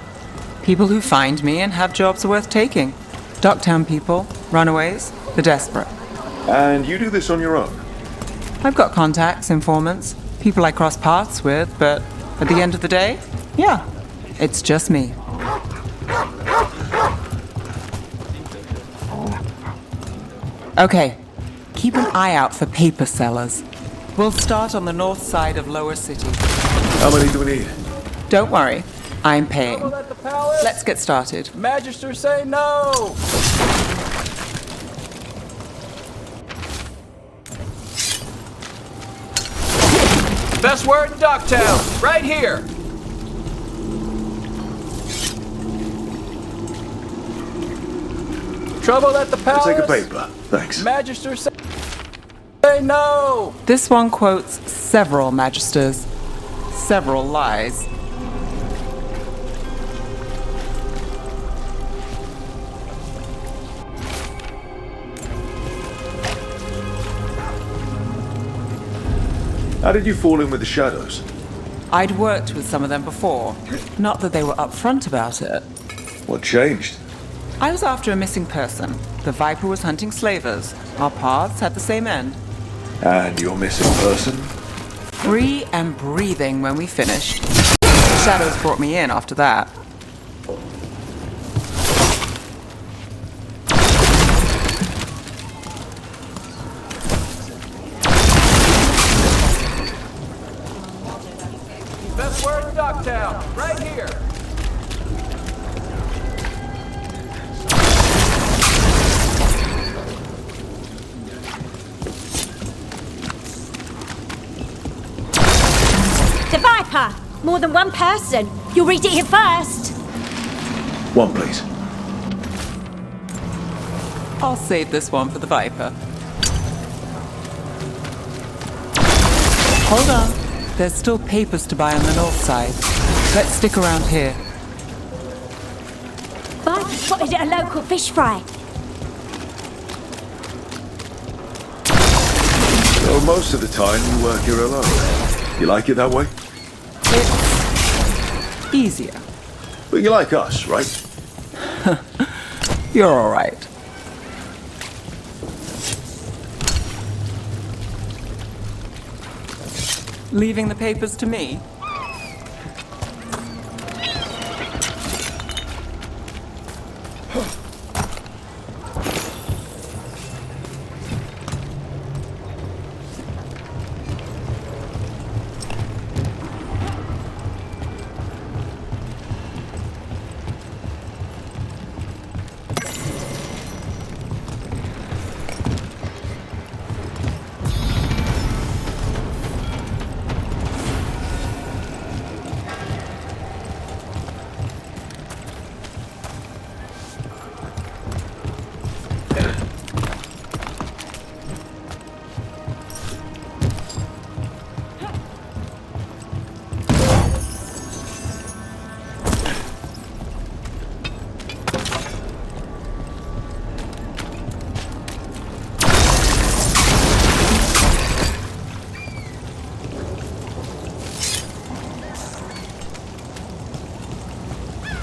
People who find me and have jobs worth taking. Docktown people, runaways, the desperate. And you do this on your own? I've got contacts, informants, people I cross paths with, but at the end of the day, yeah, it's just me. Okay, keep an eye out for paper sellers. We'll start on the north side of Lower City. How many do we need? Don't worry, I'm paying. Let's get started. Magister say no! Best word in Docktown, right here. Trouble at the palace? I'll take a paper, thanks. Magister say no! This one quotes several magisters, several lies. How did you fall in with the shadows? I'd worked with some of them before. Not that they were upfront about it. What changed? I was after a missing person. The Viper was hunting slavers. Our paths had the same end. And your missing person? Free and breathing when we finished. The shadows brought me in after that. Best word in Docktown, right here. The Viper! More than one person. You'll read it here first. One, please. I'll save this one for the Viper. Hold on. There's still papers to buy on the north side. Let's stick around here. Viper spotted at a local fish fry. So most of the time you work here alone. You like it that way? It's easier. But you like us, right? You're all right. Leaving the papers to me?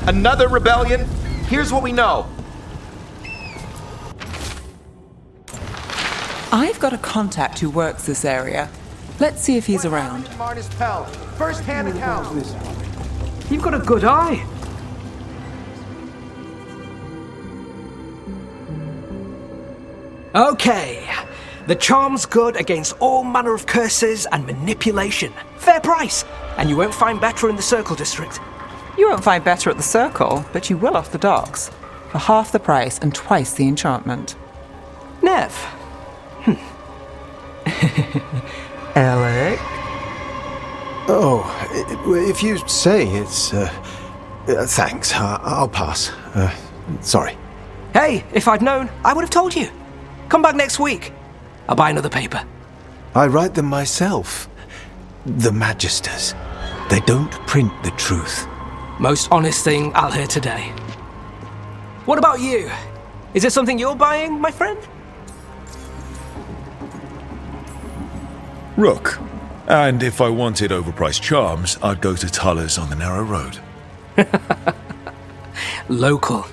Another rebellion? Here's what we know. I've got a contact who works this area. Let's see if he's around. First-hand account. You've got a good eye. Okay. The charm's good against all manner of curses and manipulation. Fair price. And you won't find better in the Circle District. You won't find better at the Circle, but you will off the docks. For half the price and twice the enchantment. Nev. Alec? Oh, if you say it's... thanks, I'll pass. Sorry. Hey, if I'd known, I would have told you. Come back next week. I'll buy another paper. I write them myself. The Magisters. They don't print the truth. Most honest thing I'll hear today. What about you? Is it something you're buying, my friend? Rook. And if I wanted overpriced charms, I'd go to Tuller's on the narrow road. Local.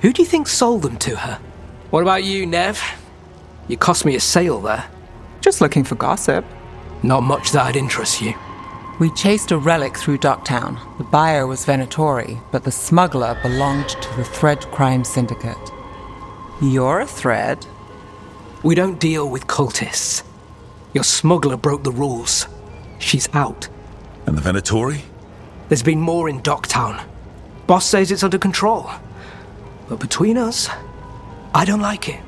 Who do you think sold them to her? What about you, Nev? You cost me a sale there. Just looking for gossip. Not much that'd interest you. We chased a relic through Docktown. The buyer was Venatori, but the smuggler belonged to the Thread Crime Syndicate. You're a Thread? We don't deal with cultists. Your smuggler broke the rules. She's out. And the Venatori? There's been more in Docktown. Boss says it's under control. But between us, I don't like it.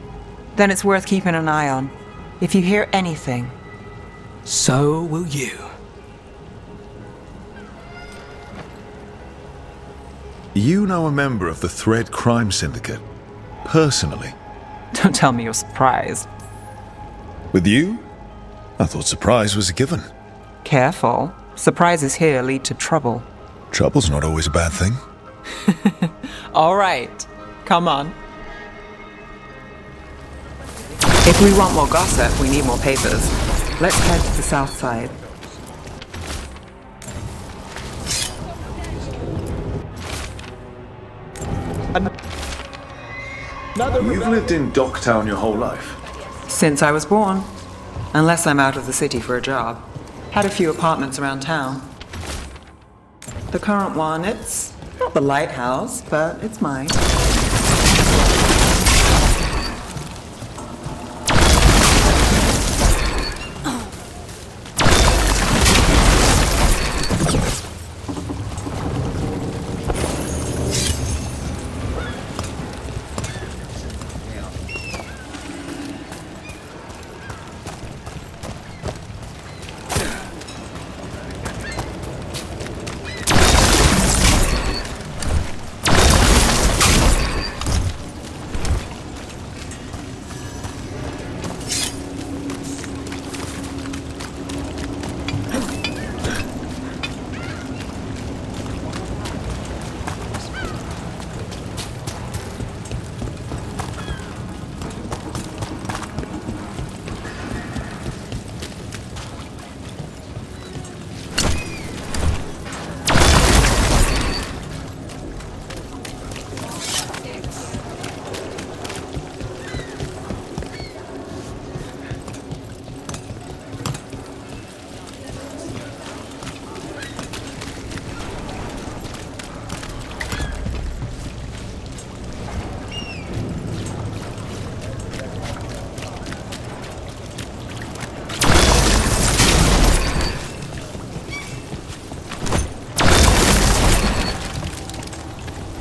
Then it's worth keeping an eye on. If you hear anything. So will you. You know a member of the Thread Crime Syndicate. personally. Don't tell me you're surprised. With you? I thought surprise was a given. Careful. Surprises here lead to trouble. Trouble's not always a bad thing. All right. Come on. If we want more gossip, we need more papers. Let's head to the south side. You've lived in Docktown your whole life? Since I was born. Unless I'm out of the city for a job. Had a few apartments around town. The current one, it's not the lighthouse, but it's mine.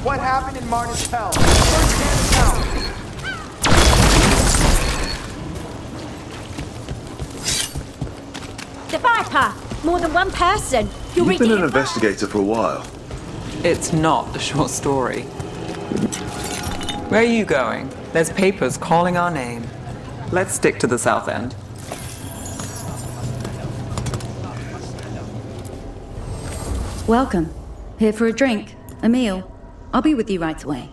What happened in Minrathous? First hand The Viper! More than one person! You're You've been reading an it investigator for a while. It's not a short story. Where are you going? There's papers calling our name. Let's stick to the south end. Welcome. Here for a drink, a meal. I'll be with you right away.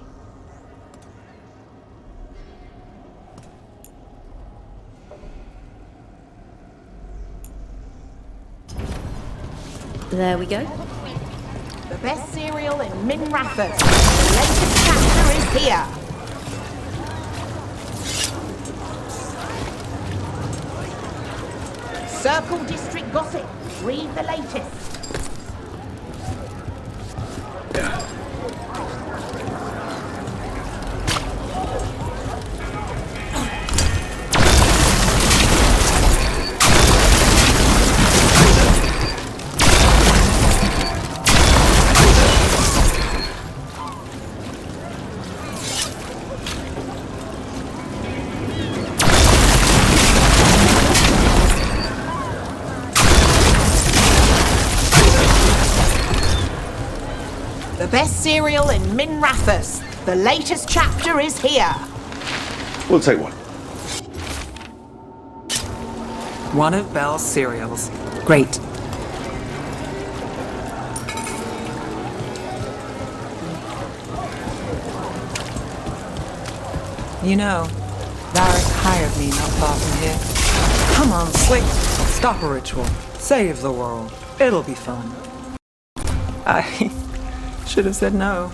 There we go. The best cereal in Minrathous. The latest chapter is here. Circle District Gossip. Read the latest. The best cereal in Minrathous. The latest chapter is here. We'll take one. One of Belle's cereals. Great. You know, Varric hired me not far from here. Come on, Slick. Stop a ritual. Save the world. It'll be fun. I should have said no.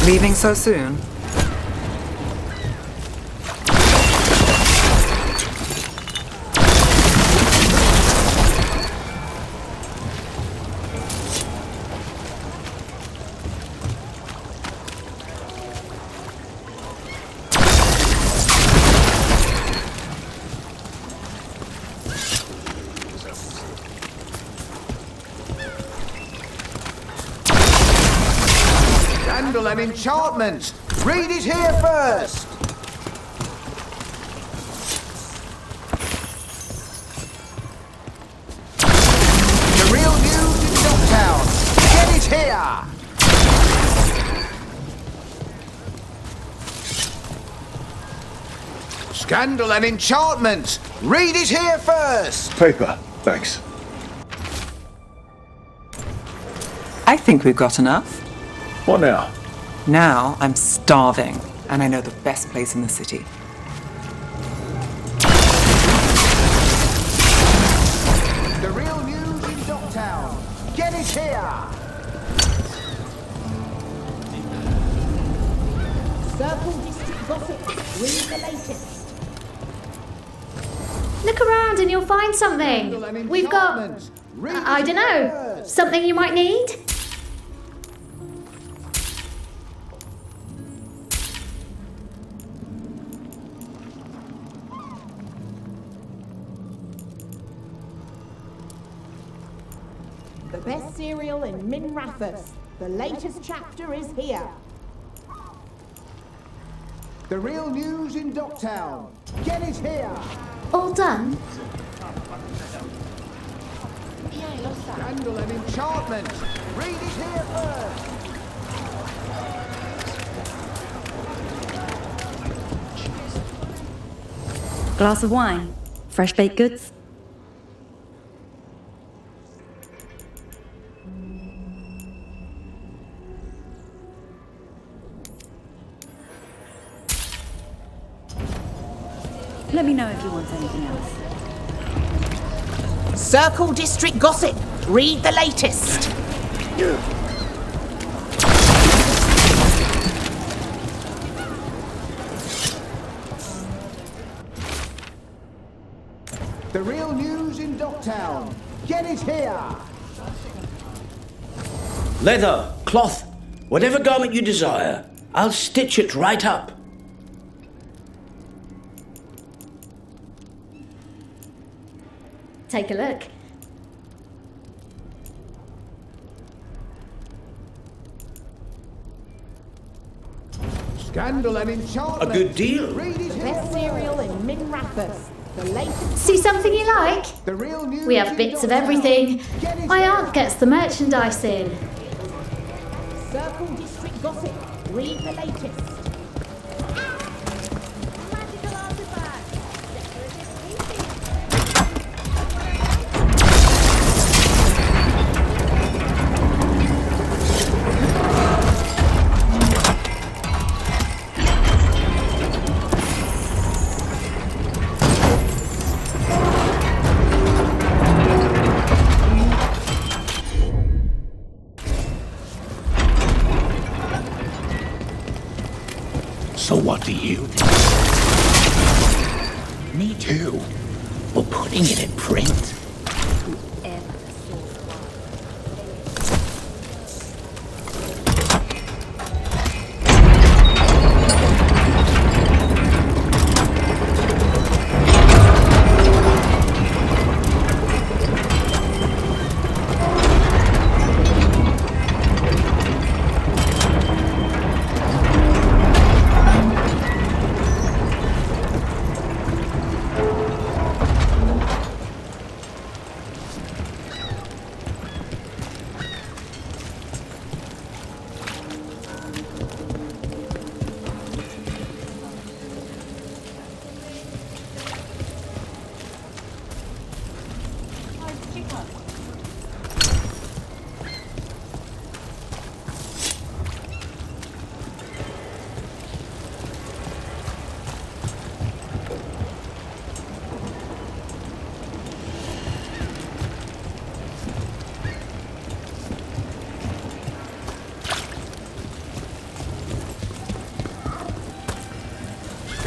Leaving so soon? Scandal and enchantment! Read it here first! The real news in Dogtown! Get it here! Scandal and enchantment! Read it here first! Paper, thanks. I think we've got enough. What now? Now I'm starving, and I know the best place in the city. The real news in Dogtown! Get it here! Circle District Gossip. Read the latest. Look around and you'll find something. We've got... I don't know. Something you might need? The best cereal in Minrathous. The latest chapter is here. The real news in Dogtown! Get it here! All done? Scandal and enchantment! Read it here first! Glass of wine? Fresh baked goods? Let me know if you want anything else. Circle District Gossip. Read the latest. The real news in Dogtown! Get it here! Leather, cloth, whatever garment you desire. I'll stitch it right up. Take a look. Scandal and enchantment! A good deal. Read it The here best cereal in Minrathous. The latest. See something you like? The real news We have in bits of Dogtown. everything. Get it My here. aunt gets the merchandise in. Circle District Gossip. Read the latest. Magical artifact. Decorative painting. So what do you think? Me too. Well, putting it in print.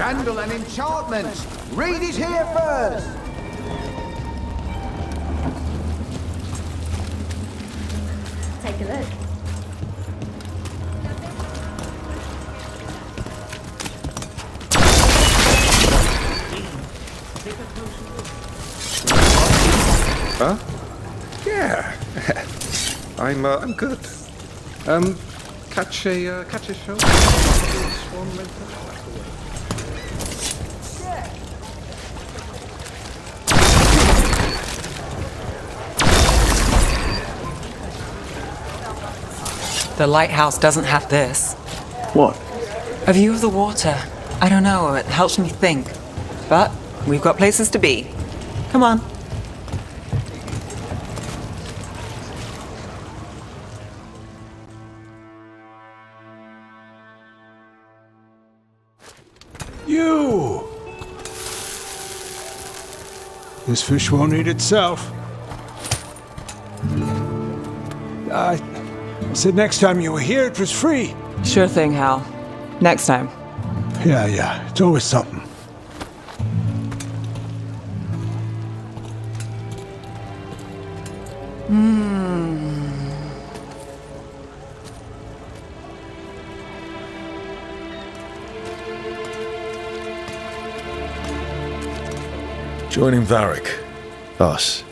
Scandal and enchantment! Read it here first! Take a look. Huh? Yeah. I'm good. Catch a show? Swan rental? The lighthouse doesn't have this. What? A view of the water. I don't know, it helps me think. But we've got places to be. Come on. You! This fish won't eat itself. I said next time you were here it was free. Sure thing, Hal. Next time. Yeah, it's always something. Joining Varric. Us.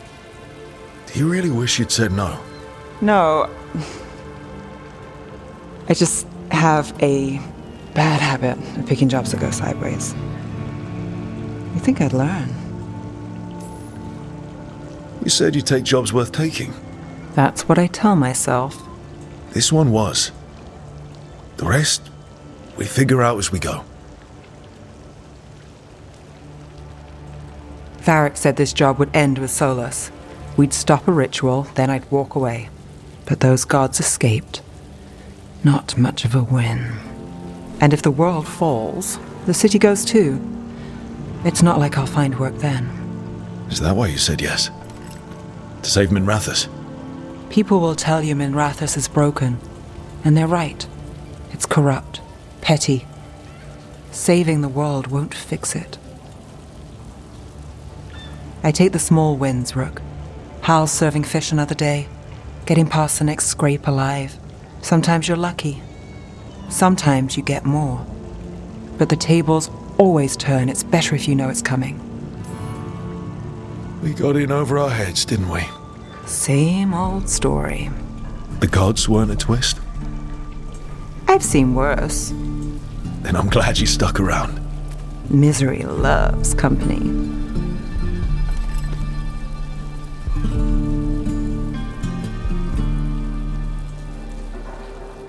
Do you really wish you'd said no? No. I just have a bad habit of picking jobs that go sideways. You think I'd learn? You said you'd take jobs worth taking. That's what I tell myself. This one was. The rest, we figure out as we go. Varric said this job would end with Solus. We'd stop a ritual, then I'd walk away. But those gods escaped. Not much of a win. And if the world falls, the city goes too. It's not like I'll find work then. Is that why you said yes? To save Minrathous? People will tell you Minrathous is broken. And they're right. It's corrupt, petty. Saving the world won't fix it. I take the small wins, Rook. Hal's serving fish another day. Getting past the next scrape alive. Sometimes you're lucky. Sometimes you get more. But the tables always turn. It's better if you know it's coming. We got in over our heads, didn't we? Same old story. The gods weren't a twist? I've seen worse. Then I'm glad you stuck around. Misery loves company.